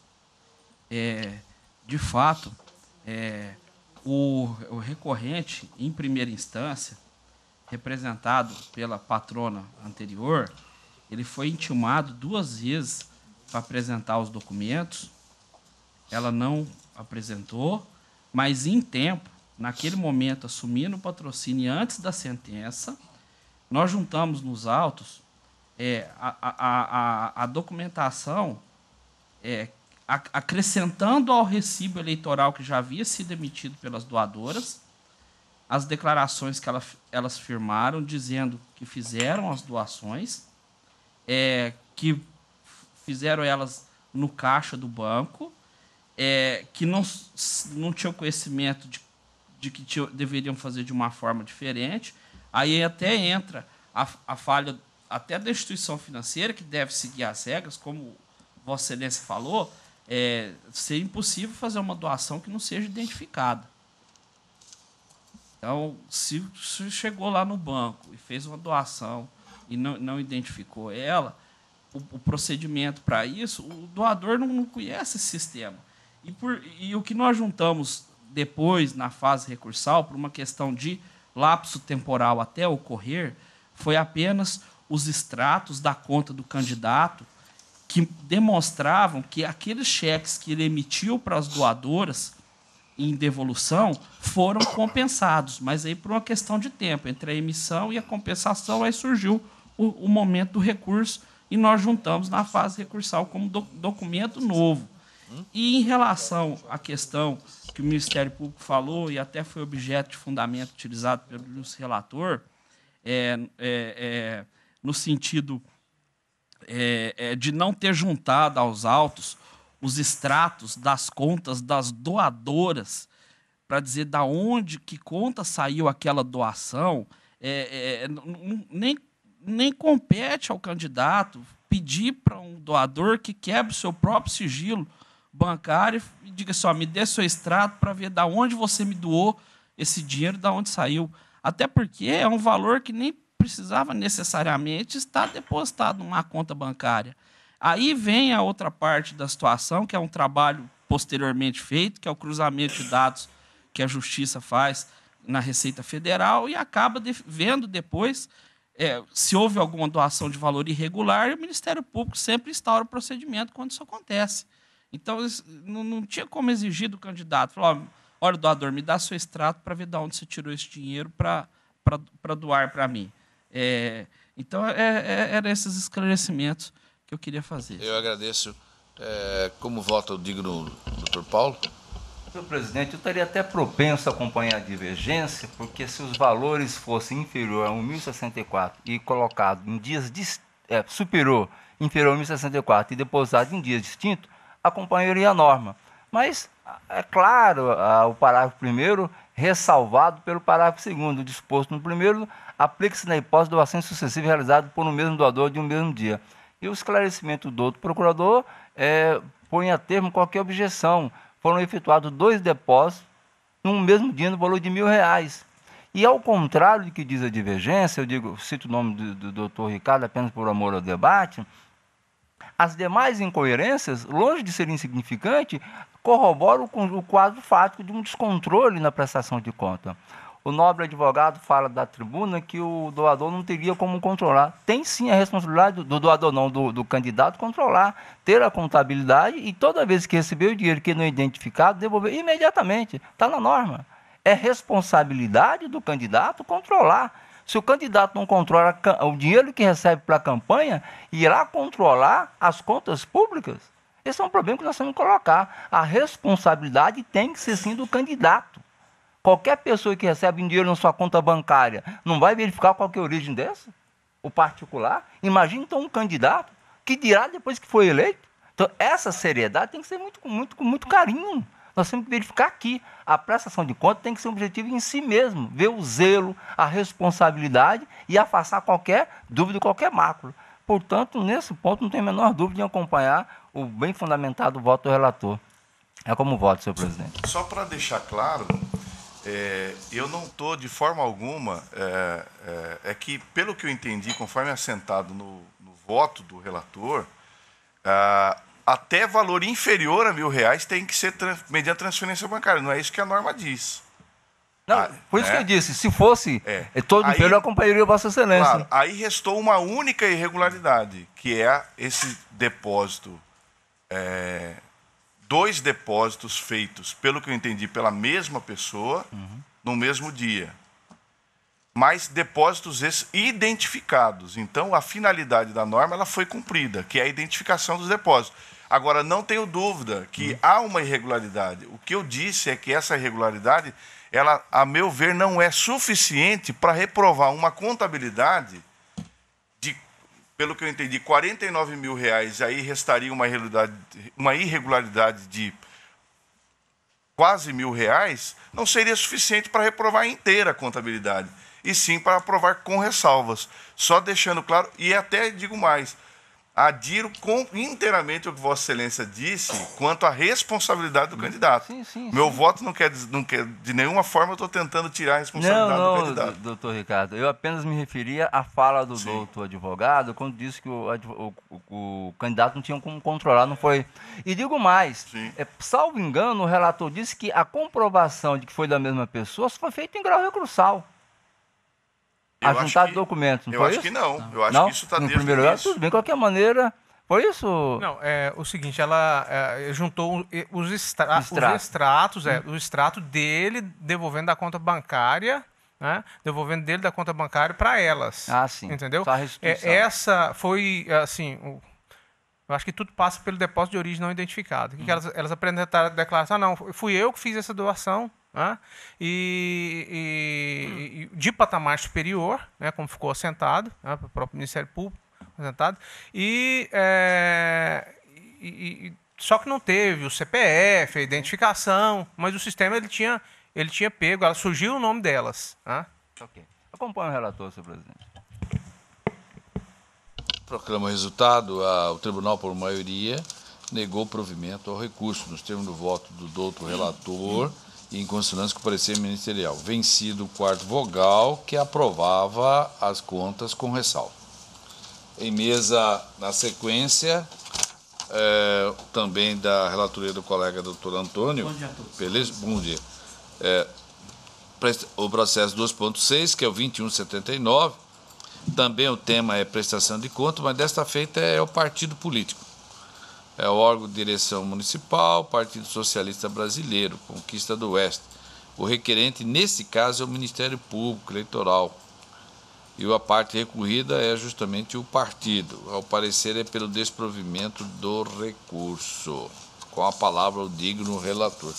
de fato, o recorrente, em primeira instância, representado pela patrona anterior, ele foi intimado 2 vezes para apresentar os documentos. Ela não apresentou, mas em tempo, naquele momento, assumindo o patrocínio antes da sentença, nós juntamos nos autos a documentação acrescentando ao recibo eleitoral que já havia sido emitido pelas doadoras, as declarações que elas firmaram, dizendo que fizeram as doações, que fizeram elas no caixa do banco que não tinham conhecimento de que deveriam fazer de uma forma diferente. Aí até entra a falha até da instituição financeira, que deve seguir as regras, como Vossa Excelência falou, ser impossível fazer uma doação que não seja identificada. Então, se chegou lá no banco e fez uma doação e não identificou ela, o procedimento para isso, o doador não conhece esse sistema. E o que nós juntamos depois, na fase recursal, por uma questão de lapso temporal até ocorrer, foi apenas os extratos da conta do candidato que demonstravam que aqueles cheques que ele emitiu para as doadoras em devolução foram compensados, mas aí por uma questão de tempo, entre a emissão e a compensação, aí surgiu o momento do recurso e nós juntamos na fase recursal como documento novo. E em relação à questão que o Ministério Público falou, e até foi objeto de fundamento utilizado pelo relator, no sentido de não ter juntado aos autos os extratos das contas das doadoras para dizer da onde, que conta saiu aquela doação, nem compete ao candidato pedir para um doador que quebre o seu próprio sigilo bancário e diga assim, me dê seu extrato para ver da onde você me doou esse dinheiro, da onde saiu. Até porque é um valor que nem precisava necessariamente estar depositado numa conta bancária. Aí vem a outra parte da situação, que é um trabalho posteriormente feito, que é o cruzamento de dados que a Justiça faz na Receita Federal e acaba vendo depois se houve alguma doação de valor irregular, e o Ministério Público sempre instaura o procedimento quando isso acontece. Então, não tinha como exigir do candidato, falar, olha, doador, me dá seu extrato para ver de onde você tirou esse dinheiro para doar para mim. Então, eram esses esclarecimentos que eu queria fazer. Eu agradeço. Como vota o digno doutor Paulo? Senhor presidente, eu estaria até propenso a acompanhar a divergência, porque se os valores fossem inferior a 1.064 e colocado em dias inferior a 1.064 e depositado em dias distintos, acompanharia a norma. Mas, é claro, o parágrafo 1º, ressalvado pelo parágrafo 2º, disposto no 1º, aplica-se na hipótese de doação sucessiva realizada por um mesmo doador de um mesmo dia. E o esclarecimento do outro procurador põe a termo qualquer objeção. Foram efetuados 2 depósitos num mesmo dia no valor de R$1.000. E ao contrário do que diz a divergência, cito o nome do doutor Ricardo apenas por amor ao debate, as demais incoerências, longe de ser insignificante, corroboram com o quadro fático de um descontrole na prestação de conta. O nobre advogado fala da tribuna que o doador não teria como controlar. Tem sim a responsabilidade do doador, não, do candidato controlar, ter a contabilidade e toda vez que receber o dinheiro que não é identificado, devolver imediatamente. Está na norma. É responsabilidade do candidato controlar. Se o candidato não controla o dinheiro que recebe para a campanha, irá controlar as contas públicas? Esse é um problema que nós temos que colocar. A responsabilidade tem que ser sim do candidato. Qualquer pessoa que recebe dinheiro na sua conta bancária não vai verificar qual que é a origem dessa? O particular? Imagina então um candidato que dirá depois que foi eleito. Então essa seriedade tem que ser com muito carinho. Nós temos que verificar aqui. A prestação de contas tem que ser um objetivo em si mesmo. Ver o zelo, a responsabilidade e afastar qualquer dúvida, qualquer mácula. Portanto, nesse ponto não tem a menor dúvida em acompanhar o bem fundamentado voto do relator. É como voto, senhor presidente. Só para deixar claro, eu não estou de forma alguma, que pelo que eu entendi, conforme assentado no voto do relator, até valor inferior a R$1.000 tem que ser mediante transferência bancária. Não é isso que a norma diz. Não, por isso que eu disse, se fosse todo inferior, eu acompanharia Vossa Excelência. Claro, aí restou uma única irregularidade, que é esse depósito, 2 depósitos feitos, pelo que eu entendi, pela mesma pessoa, no mesmo dia. Mas depósitos esses identificados. Então, a finalidade da norma ela foi cumprida, que é a identificação dos depósitos. Agora, não tenho dúvida que há uma irregularidade. O que eu disse é que essa irregularidade, ela, a meu ver, não é suficiente para reprovar uma contabilidade de, pelo que eu entendi, R$49.000, aí restaria uma irregularidade de quase R$1.000, não seria suficiente para reprovar inteira a contabilidade, e sim para aprovar com ressalvas. Só deixando claro, e até digo mais, adiro inteiramente o que Vossa Excelência disse quanto à responsabilidade do candidato. Meu voto não quer, de nenhuma forma, eu estou tentando tirar a responsabilidade do candidato. Doutor Ricardo, eu apenas me referia à fala do doutor advogado quando disse que o candidato não tinha como controlar, não foi. E digo mais, salvo engano, o relator disse que a comprovação de que foi da mesma pessoa só foi feita em grau recursal. A juntar de documentos, não foi isso? Eu acho que não. Eu acho que isso está desde o primeiro início. tudo bem, de qualquer maneira, foi isso? Não, é o seguinte, ela juntou os extratos, o extrato dele devolvendo da conta bancária, né? Devolvendo dele da conta bancária para elas. Ah, sim. Entendeu? Só a restituição. Essa foi, assim, eu acho que tudo passa pelo depósito de origem não identificado. Que elas apresentaram a declaração, não, fui eu que fiz essa doação, né? E de patamar superior, né, como ficou assentado, né, para o próprio Ministério Público, assentado, só que não teve o CPF, a identificação, mas o sistema ele tinha pego, ela surgiu o nome delas. Né? Ok. Acompanhe o relator, senhor presidente. Proclama o resultado. O tribunal, por maioria, negou provimento ao recurso, nos termos do voto do doutor relator, e em consonância com o parecer ministerial. Vencido o quarto vogal, que aprovava as contas com ressalva. Em mesa, na sequência, também da relatoria do colega doutor Antônio. Bom dia a todos. Beleza? Bom dia. O processo 2.6, que é o 2179. Também o tema é prestação de contas, mas desta feita é o partido político. É o órgão de direção municipal, Partido Socialista Brasileiro, Conquista do Oeste. O requerente, nesse caso, é o Ministério Público Eleitoral. E a parte recorrida é justamente o partido. Ao parecer é pelo desprovimento do recurso. Com a palavra o digno relator.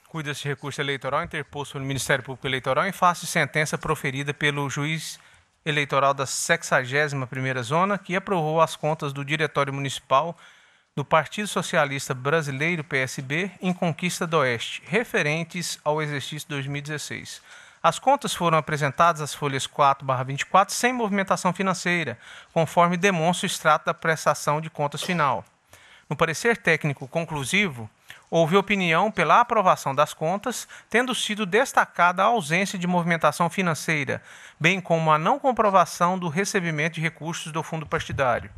Cuida-se de recurso eleitoral interposto pelo Ministério Público Eleitoral em face de sentença proferida pelo juiz eleitoral da 61ª Zona, que aprovou as contas do Diretório Municipal do Partido Socialista Brasileiro, PSB, em Conquista do Oeste, referentes ao exercício 2016. As contas foram apresentadas às folhas 4/24 sem movimentação financeira, conforme demonstra o extrato da prestação de contas final. No parecer técnico conclusivo, houve opinião pela aprovação das contas, tendo sido destacada a ausência de movimentação financeira, bem como a não comprovação do recebimento de recursos do fundo partidário.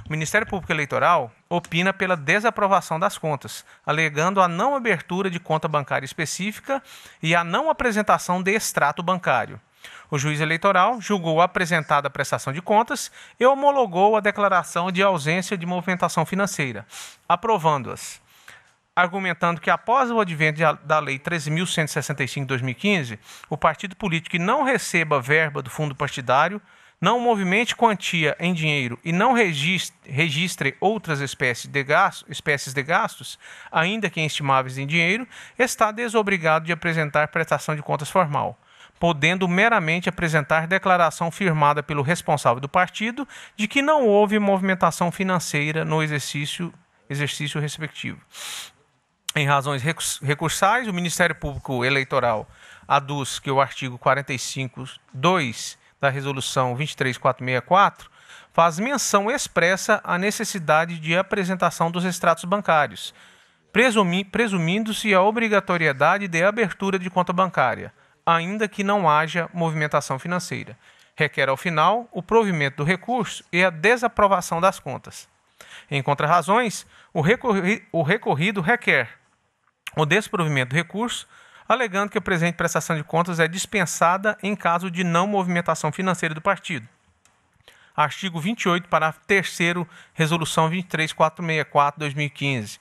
O Ministério Público Eleitoral opina pela desaprovação das contas, alegando a não abertura de conta bancária específica e a não apresentação de extrato bancário. O juiz eleitoral julgou apresentada a prestação de contas e homologou a declaração de ausência de movimentação financeira, aprovando-as, argumentando que após o advento da Lei 13.165 de 2015, o partido político que não receba verba do fundo partidário, não movimente quantia em dinheiro e não registre outras espécies de gastos, ainda que estimáveis em dinheiro, está desobrigado de apresentar prestação de contas formal, podendo meramente apresentar declaração firmada pelo responsável do partido de que não houve movimentação financeira no exercício respectivo. Em razões recursais, o Ministério Público Eleitoral aduz que o artigo 45(2) da Resolução 23464 faz menção expressa à necessidade de apresentação dos extratos bancários, presumindo-se a obrigatoriedade de abertura de conta bancária, ainda que não haja movimentação financeira. Requer, ao final, o provimento do recurso e a desaprovação das contas. Em contrarrazões, o recorrido requer o desprovimento do recurso, alegando que a presente prestação de contas é dispensada em caso de não movimentação financeira do partido. Artigo 28, parágrafo 3º, Resolução 23464/2015,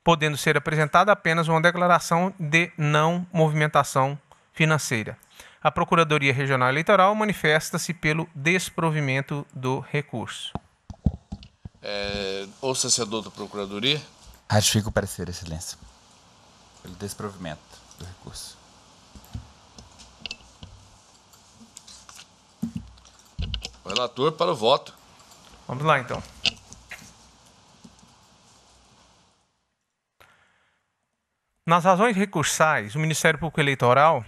podendo ser apresentada apenas uma declaração de não movimentação financeira. A Procuradoria Regional Eleitoral manifesta-se pelo desprovimento do recurso. Ouça-se a doutora Procuradoria. Ratifico o parecer, Excelência, pelo desprovimento do recurso. Relator para o voto. Vamos lá, então. Nas razões recursais, o Ministério Público Eleitoral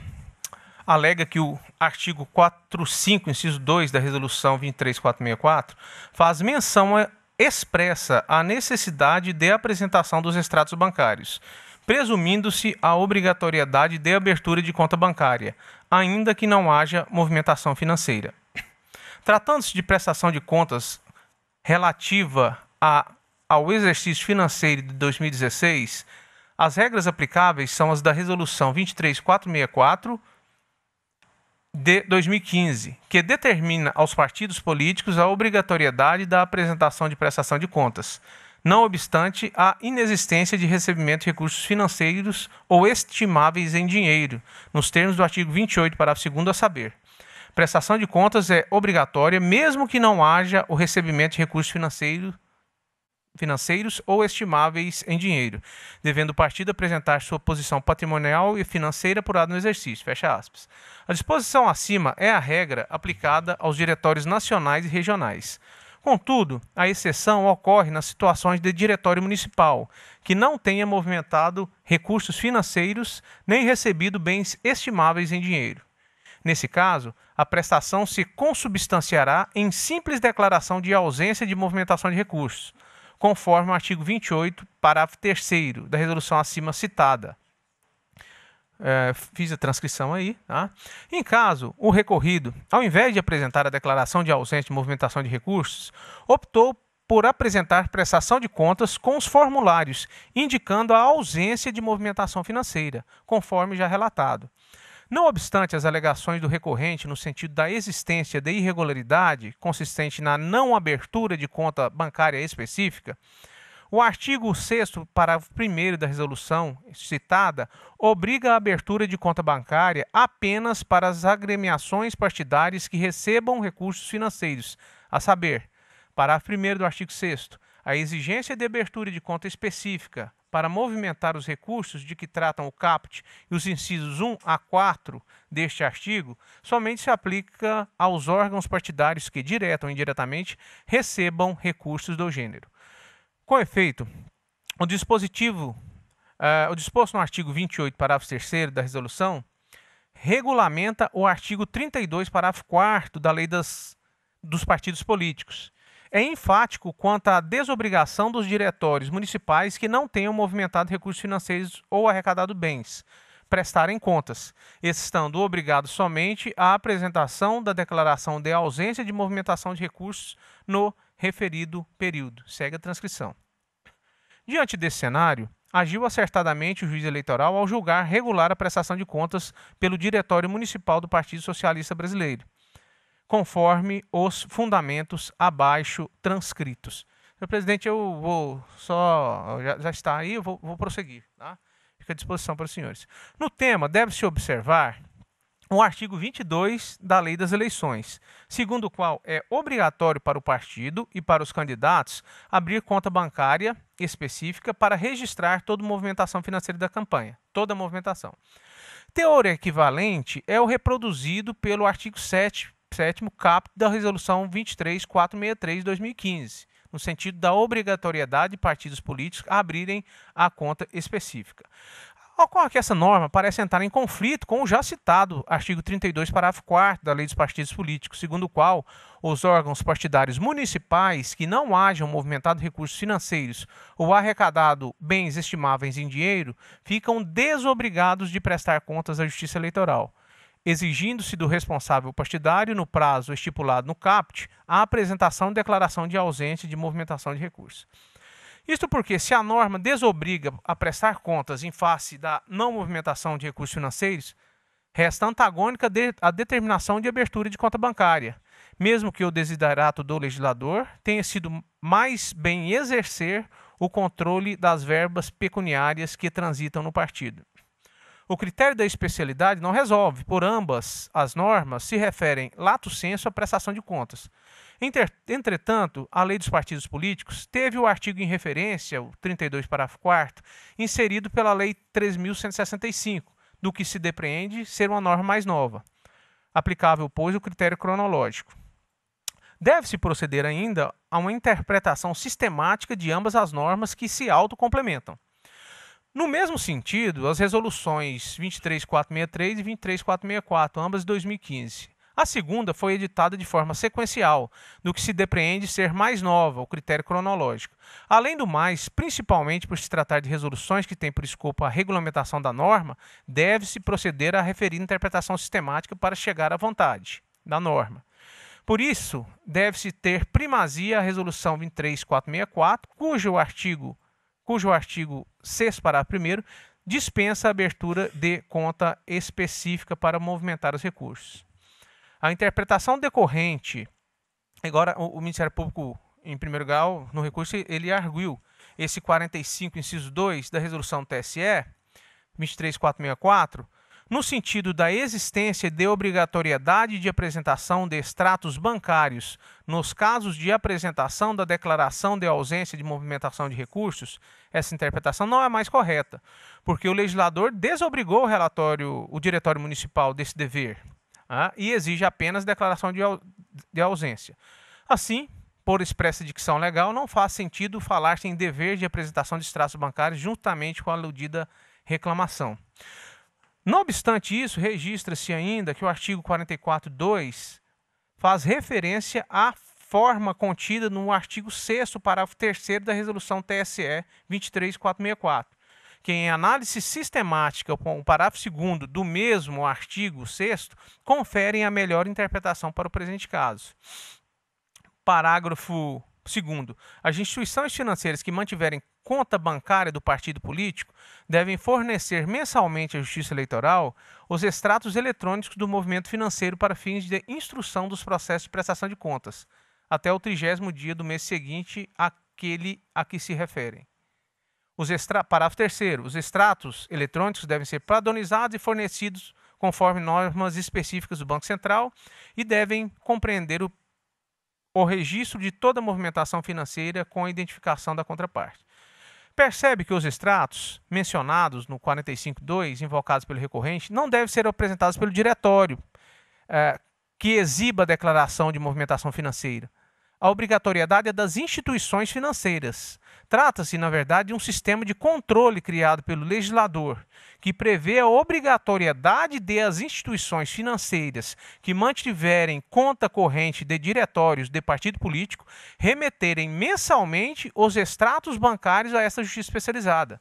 alega que o artigo 45, inciso 2 da Resolução 23464 faz menção expressa à necessidade de apresentação dos extratos bancários, presumindo-se a obrigatoriedade de abertura de conta bancária, ainda que não haja movimentação financeira. Tratando-se de prestação de contas relativa ao exercício financeiro de 2016, as regras aplicáveis são as da Resolução 23464 de 2015, que determina aos partidos políticos a obrigatoriedade da apresentação de prestação de contas, não obstante a inexistência de recebimento de recursos financeiros ou estimáveis em dinheiro, nos termos do artigo 28, parágrafo 2º, a saber: prestação de contas é obrigatória mesmo que não haja o recebimento de recursos financeiros ou estimáveis em dinheiro, devendo o partido apresentar sua posição patrimonial e financeira apurada no exercício. Fecha aspas. A disposição acima é a regra aplicada aos diretórios nacionais e regionais. Contudo, a exceção ocorre nas situações de diretório municipal, que não tenha movimentado recursos financeiros nem recebido bens estimáveis em dinheiro. Nesse caso, a prestação se consubstanciará em simples declaração de ausência de movimentação de recursos, conforme o artigo 28, parágrafo 3º da resolução acima citada. Fiz a transcrição aí. Tá? Em caso, o recorrido, ao invés de apresentar a declaração de ausência de movimentação de recursos, optou por apresentar prestação de contas com os formulários, indicando a ausência de movimentação financeira, conforme já relatado. Não obstante as alegações do recorrente no sentido da existência de irregularidade consistente na não abertura de conta bancária específica, o artigo 6º, parágrafo 1º da resolução citada obriga a abertura de conta bancária apenas para as agremiações partidárias que recebam recursos financeiros, a saber, parágrafo 1º do artigo 6º, a exigência de abertura de conta específica para movimentar os recursos de que tratam o caput e os incisos 1 a 4 deste artigo somente se aplica aos órgãos partidários que, direta ou indiretamente, recebam recursos do gênero. Com efeito, o disposto no artigo 28, parágrafo 3º da resolução, regulamenta o artigo 32, parágrafo 4º da Lei dos Partidos Políticos. É enfático quanto à desobrigação dos diretórios municipais que não tenham movimentado recursos financeiros ou arrecadado bens, prestarem contas, estando obrigados somente à apresentação da declaração de ausência de movimentação de recursos no referido período. Segue a transcrição. Diante desse cenário, agiu acertadamente o juiz eleitoral ao julgar regular a prestação de contas pelo Diretório Municipal do Partido Socialista Brasileiro, conforme os fundamentos abaixo transcritos. Senhor presidente, eu vou só... Já está aí, eu vou prosseguir. Tá? Fica à disposição para os senhores. No tema, deve-se observar o artigo 22 da Lei das Eleições, segundo o qual é obrigatório para o partido e para os candidatos abrir conta bancária específica para registrar toda a movimentação financeira da campanha, toda a movimentação. Teor equivalente é o reproduzido pelo artigo 7º caput da Resolução 23463 de 2015, no sentido da obrigatoriedade de partidos políticos abrirem a conta específica. Ocorre que essa norma parece entrar em conflito com o já citado artigo 32, parágrafo 4º da Lei dos Partidos Políticos, segundo o qual os órgãos partidários municipais que não hajam movimentado recursos financeiros ou arrecadado bens estimáveis em dinheiro ficam desobrigados de prestar contas à Justiça Eleitoral, exigindo-se do responsável partidário, no prazo estipulado no caput, a apresentação de declaração de ausência de movimentação de recursos. Isto porque, se a norma desobriga a prestar contas em face da não movimentação de recursos financeiros, resta antagônica à determinação de abertura de conta bancária, mesmo que o desiderato do legislador tenha sido mais bem exercer o controle das verbas pecuniárias que transitam no partido. O critério da especialidade não resolve, por ambas as normas se referem lato sensu à prestação de contas. Entretanto, a Lei dos Partidos Políticos teve o artigo em referência, o 32, parágrafo 4º, inserido pela Lei 3.165, do que se depreende ser uma norma mais nova, aplicável, pois, o critério cronológico. Deve-se proceder ainda a uma interpretação sistemática de ambas as normas que se autocomplementam. No mesmo sentido, as resoluções 23463 e 23464, ambas de 2015. A segunda foi editada de forma sequencial, do que se depreende ser mais nova, o critério cronológico. Além do mais, principalmente por se tratar de resoluções que têm por escopo a regulamentação da norma, deve-se proceder à referida interpretação sistemática para chegar à vontade da norma. Por isso, deve-se ter primazia a resolução 23464, cujo artigo 6º, parágrafo 1º, dispensa a abertura de conta específica para movimentar os recursos. A interpretação decorrente, agora o Ministério Público, em primeiro grau, no recurso, ele arguiu esse 45, inciso 2 da resolução TSE 23464, no sentido da existência de obrigatoriedade de apresentação de extratos bancários nos casos de apresentação da declaração de ausência de movimentação de recursos. Essa interpretação não é mais correta, porque o legislador desobrigou o diretório municipal desse dever, e exige apenas declaração de ausência. Assim, por expressa dicção legal, não faz sentido falar-se em dever de apresentação de extratos bancários juntamente com a aludida reclamação. Não obstante isso, registra-se ainda que o artigo 44.2 faz referência à forma contida no artigo 6º, parágrafo 3º da resolução TSE 23464, que em análise sistemática, o parágrafo 2º do mesmo artigo 6º, conferem a melhor interpretação para o presente caso. Parágrafo 2º. As instituições financeiras que mantiverem conta bancária do partido político devem fornecer mensalmente à Justiça Eleitoral os extratos eletrônicos do movimento financeiro para fins de instrução dos processos de prestação de contas, até o 30º dia do mês seguinte àquele a que se referem. Parágrafo 3º. Os extratos eletrônicos devem ser padronizados e fornecidos conforme normas específicas do Banco Central e devem compreender o registro de toda a movimentação financeira com a identificação da contraparte. Percebe que os extratos mencionados no 45.2, invocados pelo recorrente, não devem ser apresentados pelo diretório que exiba a declaração de movimentação financeira. A obrigatoriedade é das instituições financeiras. Trata-se, na verdade, de um sistema de controle criado pelo legislador, que prevê a obrigatoriedade de as instituições financeiras que mantiverem conta corrente de diretórios de partido político remeterem mensalmente os extratos bancários a essa justiça especializada.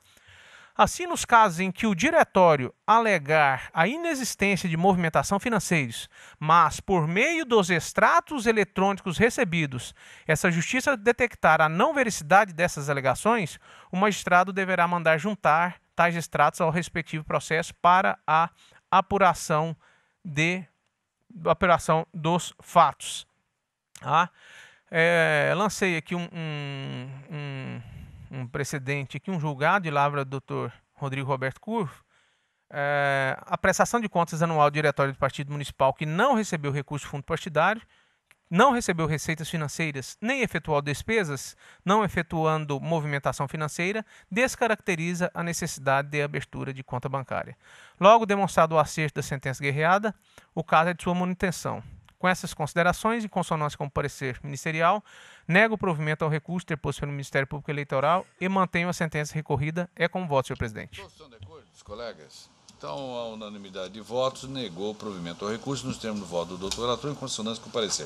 Assim, nos casos em que o diretório alegar a inexistência de movimentação financeiros, mas por meio dos extratos eletrônicos recebidos, essa justiça detectar a não veracidade dessas alegações, o magistrado deverá mandar juntar tais extratos ao respectivo processo para a apuração dos fatos. Lancei aqui um precedente, aqui, um julgado de lavra do Dr. Rodrigo Roberto Curvo. A prestação de contas anual do Diretório do Partido Municipal que não recebeu recurso de fundo partidário, não recebeu receitas financeiras, nem efetuou despesas, não efetuando movimentação financeira, descaracteriza a necessidade de abertura de conta bancária. Logo demonstrado o acerto da sentença guerreada, o caso é de sua manutenção. Com essas considerações, em consonância com o parecer ministerial, nego o provimento ao recurso interposto pelo Ministério Público Eleitoral e mantenho a sentença recorrida. É com voto, senhor presidente. Todos estão de acordo, colegas? Então, a unanimidade de votos negou o provimento ao recurso nos termos do voto do doutor relator em consonância com o parecer.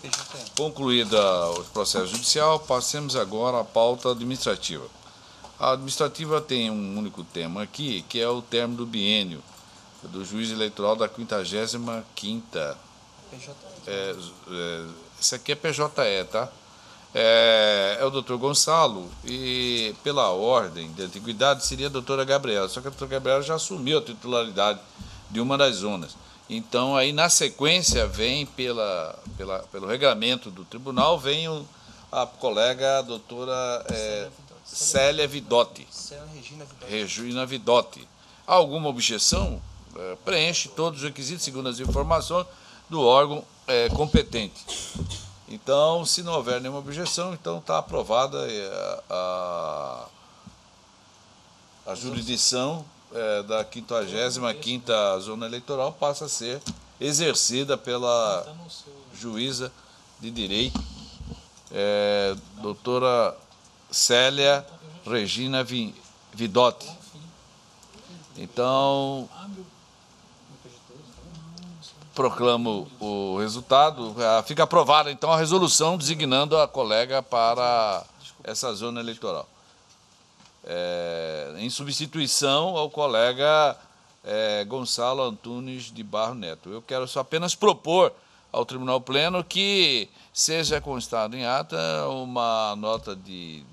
Concluída o processo judicial, passemos agora à pauta administrativa. A administrativa tem um único tema aqui, que é o término do biênio do juiz eleitoral da 55ª. Isso aqui é PJE, tá? É o doutor Gonçalo e, pela ordem de antiguidade, seria a doutora Gabriela. Só que a doutora Gabriela já assumiu a titularidade de uma das zonas. Então, aí, na sequência, vem, pelo regramento do tribunal, vem a colega a doutora Célia Vidotti. Regina Vidotti. Alguma objeção? Preenche todos os requisitos, segundo as informações do órgão competente. Então, se não houver nenhuma objeção, então está aprovada a jurisdição da 55ª Zona Eleitoral, passa a ser exercida pela juíza de direito doutora Célia Regina Vidotti. Então, proclamo o resultado. Fica aprovada, então, a resolução designando a colega para essa zona eleitoral. Em substituição ao colega Gonçalo Antunes de Barro Neto. Eu quero só apenas propor ao Tribunal Pleno que seja constado em ata uma nota de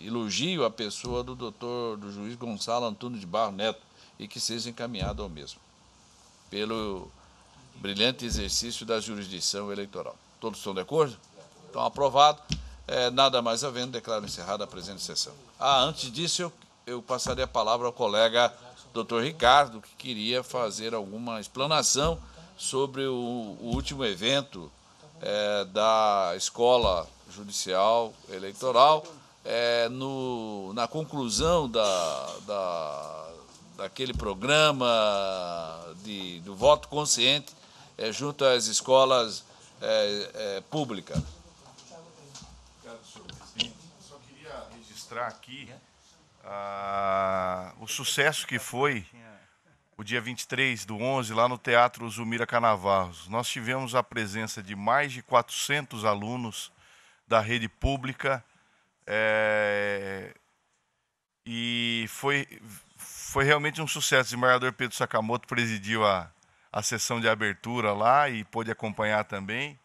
elogio à pessoa do juiz Gonçalo Antunes de Barro Neto e que seja encaminhado ao mesmo, pelo brilhante exercício da jurisdição eleitoral. Todos estão de acordo? Então, aprovado. Nada mais havendo, declaro encerrada a presente sessão. Antes disso, eu passaria a palavra ao colega Dr. Ricardo, que queria fazer alguma explanação sobre o último evento da Escola Judicial Eleitoral, na conclusão daquele programa do voto consciente junto às escolas públicas. Só queria registrar aqui o sucesso que foi o dia 23/11, lá no Teatro Zulmira Canavarros. Nós tivemos a presença de mais de 400 alunos da rede pública e foi realmente um sucesso. O desembargador Pedro Sakamoto presidiu a sessão de abertura lá e pôde acompanhar também.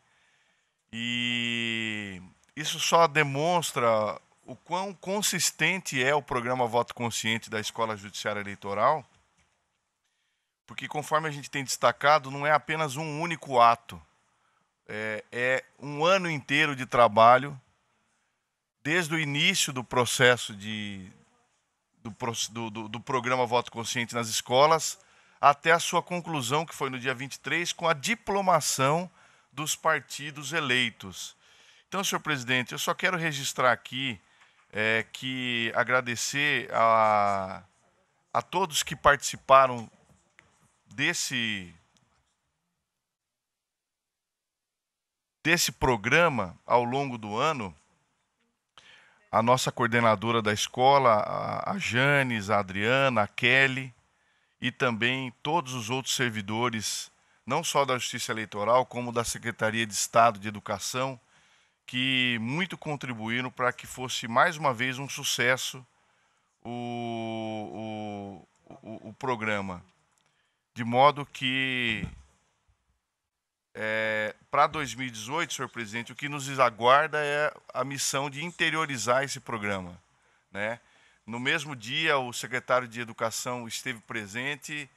E isso só demonstra o quão consistente é o programa Voto Consciente da Escola Judiciária Eleitoral, porque, conforme a gente tem destacado, não é apenas um único ato, é um ano inteiro de trabalho, desde o início do processo do programa Voto Consciente nas escolas, até a sua conclusão, que foi no dia 23, com a diplomação dos partidos eleitos. Então, senhor presidente, eu só quero registrar aqui que agradecer a todos que participaram desse programa ao longo do ano. A nossa coordenadora da escola, a Janes, a Adriana, a Kelly, e também todos os outros servidores, não só da Justiça Eleitoral, como da Secretaria de Estado de Educação, que muito contribuíram para que fosse mais uma vez um sucesso o programa. De modo que, para 2018, senhor presidente, o que nos aguarda é a missão de interiorizar esse programa, né? No mesmo dia, o secretário de Educação esteve presente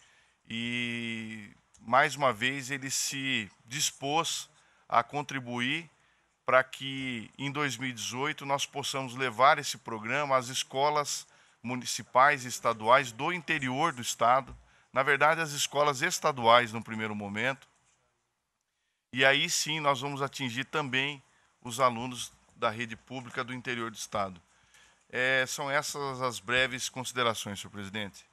e, mais uma vez, ele se dispôs a contribuir para que, em 2018, nós possamos levar esse programa às escolas municipais e estaduais do interior do Estado, na verdade, as escolas estaduais no primeiro momento, e aí sim nós vamos atingir também os alunos da rede pública do interior do Estado. São essas as breves considerações, senhor presidente.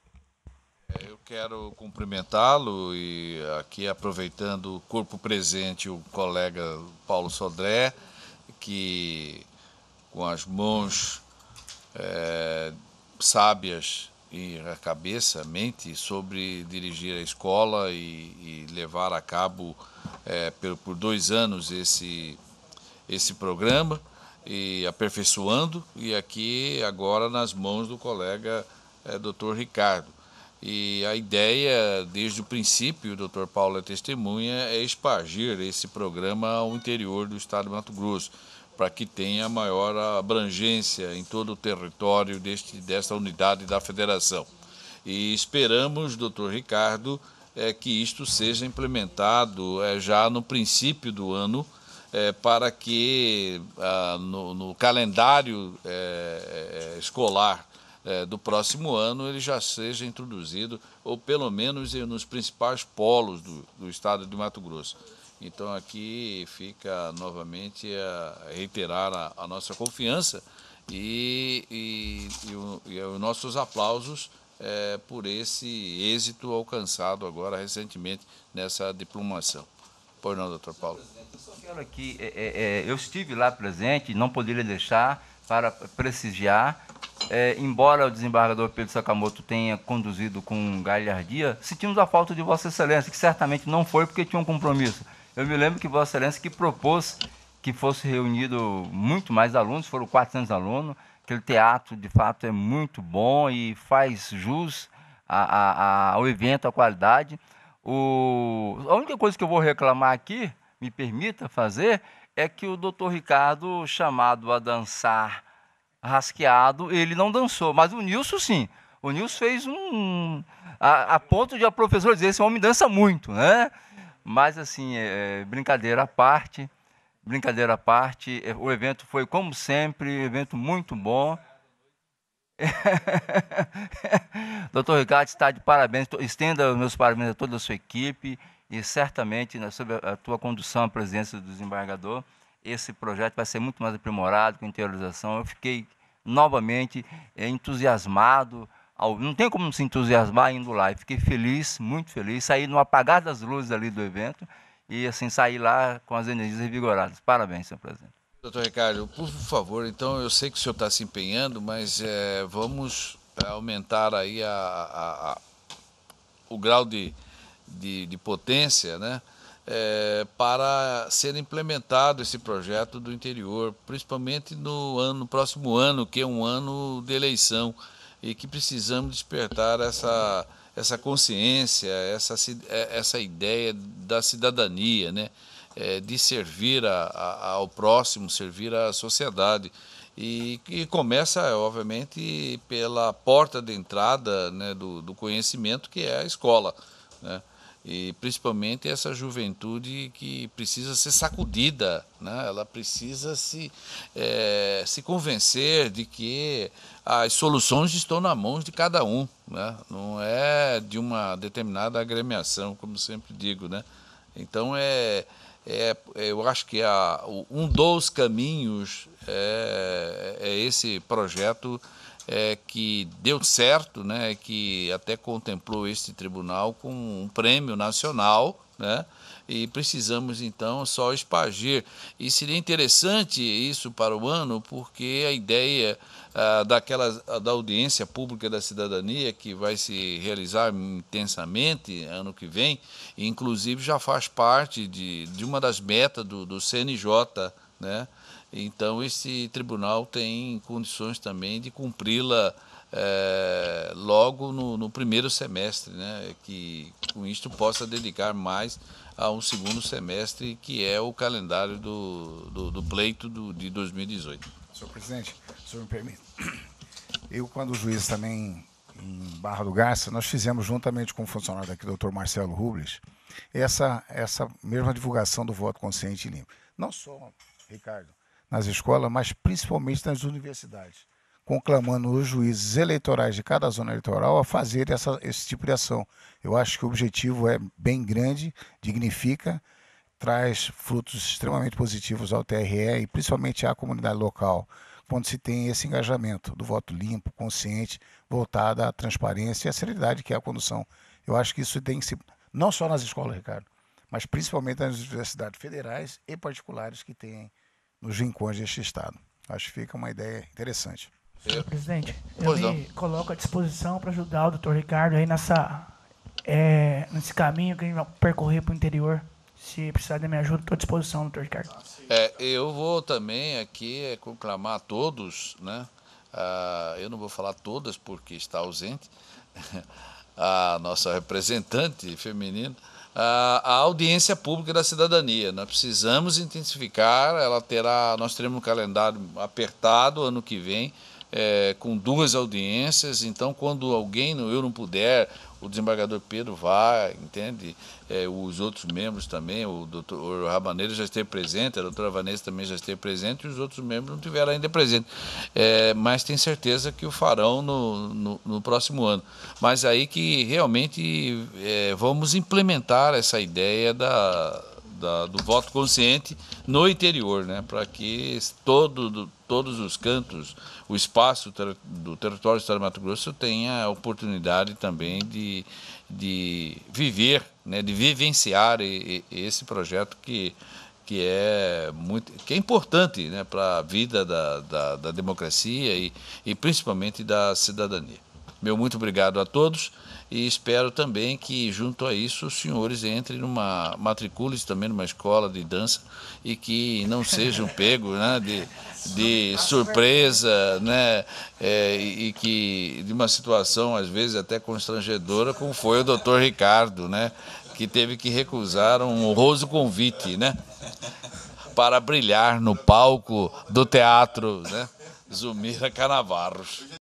Eu quero cumprimentá-lo e aqui, aproveitando o corpo presente, o colega Paulo Sodré, que com as mãos sábias e a cabeça, mente, sobre dirigir a escola e levar a cabo por 2 anos esse programa, e aperfeiçoando, e aqui agora nas mãos do colega Dr. Ricardo. E a ideia, desde o princípio, o Dr. Paulo é testemunha, é expandir esse programa ao interior do Estado de Mato Grosso, para que tenha maior abrangência em todo o território desta unidade da federação. E esperamos, doutor Ricardo, que isto seja implementado já no princípio do ano, para que no calendário escolar do próximo ano ele já seja introduzido, ou pelo menos nos principais polos do Estado de Mato Grosso. Então, aqui fica novamente a reiterar a nossa confiança e os nossos aplausos por esse êxito alcançado agora recentemente nessa diplomação. Pois não, doutor Paulo. Eu só quero aqui, eu estive lá presente, não poderia deixar para prestigiar, embora o desembargador Pedro Sakamoto tenha conduzido com galhardia, sentimos a falta de Vossa Excelência, que certamente não foi porque tinha um compromisso. Eu me lembro que Vossa Excelência que propôs que fosse reunido muito mais alunos, foram 400 alunos. Aquele teatro, de fato, é muito bom e faz jus ao evento, à qualidade. A única coisa que eu vou reclamar aqui, me permita fazer, é que o doutor Ricardo, chamado a dançar rasqueado, ele não dançou, mas o Nilson sim. O Nilson fez a ponto de a professora dizer, esse homem dança muito, né? Mas assim, brincadeira à parte, o evento foi, como sempre, um evento muito bom. Doutor Ricardo está de parabéns, estenda meus parabéns a toda a sua equipe e certamente, sob a tua condução à presidência do desembargador, esse projeto vai ser muito mais aprimorado com interiorização. Eu fiquei novamente entusiasmado, não tem como se entusiasmar indo lá, e fiquei feliz, muito feliz, saí no apagar das luzes ali do evento e assim saí lá com as energias revigoradas. Parabéns, senhor presidente. Doutor Ricardo, por favor, então eu sei que o senhor está se empenhando, mas vamos aumentar aí o grau de potência, né? Para ser implementado esse projeto do interior, principalmente no próximo ano, que é um ano de eleição, e que precisamos despertar essa consciência, essa ideia da cidadania, né? De servir ao próximo, servir à sociedade. E começa, obviamente, pela porta de entrada, né, do conhecimento, que é a escola, né? E principalmente essa juventude que precisa ser sacudida, né? Ela precisa se convencer de que as soluções estão nas mãos de cada um, né? Não é de uma determinada agremiação, como sempre digo, né? Então eu acho que um dos caminhos é esse projeto que deu certo, né, que até contemplou este tribunal com um prêmio nacional, né, e precisamos então só espargir. E seria interessante isso para o ano, porque a ideia da audiência pública da cidadania, que vai se realizar intensamente ano que vem, inclusive já faz parte de uma das metas do CNJ, né? Então, esse tribunal tem condições também de cumpri-la logo no primeiro semestre, né? Que com isto possa dedicar mais a um segundo semestre, que é o calendário do pleito de 2018. Senhor presidente, o senhor me permite. Eu, quando juiz também em Barra do Garça, nós fizemos juntamente com o funcionário daqui, doutor Marcelo Rubles, essa mesma divulgação do voto consciente e limpo. Não só, Ricardo, nas escolas, mas principalmente nas universidades, conclamando os juízes eleitorais de cada zona eleitoral a fazer esse tipo de ação. Eu acho que o objetivo é bem grande, dignifica, traz frutos extremamente positivos ao TRE e principalmente à comunidade local, quando se tem esse engajamento do voto limpo, consciente, voltado à transparência e à seriedade que é a condução. Eu acho que isso tem que ser, não só nas escolas, Ricardo, mas principalmente nas universidades federais e particulares que têm nos rincões deste Estado. Acho que fica uma ideia interessante. Senhor presidente, eu me coloco à disposição para ajudar o doutor Ricardo aí nesse caminho que a gente vai percorrer para o interior. Se precisar da minha ajuda, estou à disposição, doutor Ricardo. Eu vou também aqui conclamar a todos, né? Eu não vou falar todas porque está ausente a nossa representante feminina, a audiência pública da cidadania. Nós precisamos intensificar, nós teremos um calendário apertado ano que vem, com 2 audiências. Então, quando eu não puder, o desembargador Pedro vai, entende? Os outros membros também, o doutor Rabaneiro já esteve presente, a doutora Vanessa também já esteve presente, e os outros membros não tiveram ainda presente. Mas tem certeza que o farão no próximo ano. Mas aí que realmente vamos implementar essa ideia do voto consciente no interior, né, para que todos os cantos, o espaço do território do estado de Mato Grosso tenha a oportunidade também de viver, né, de vivenciar esse projeto que é importante, né, para a vida da democracia e principalmente da cidadania. Meu muito obrigado a todos e espero também que, junto a isso, os senhores entrem matriculem-se também numa escola de dança e que não sejam pegos, né, de surpresa, né, e que de uma situação, às vezes, até constrangedora, como foi o doutor Ricardo, né, que teve que recusar um honroso convite, né, para brilhar no palco do teatro, né, Zumira Canavarros.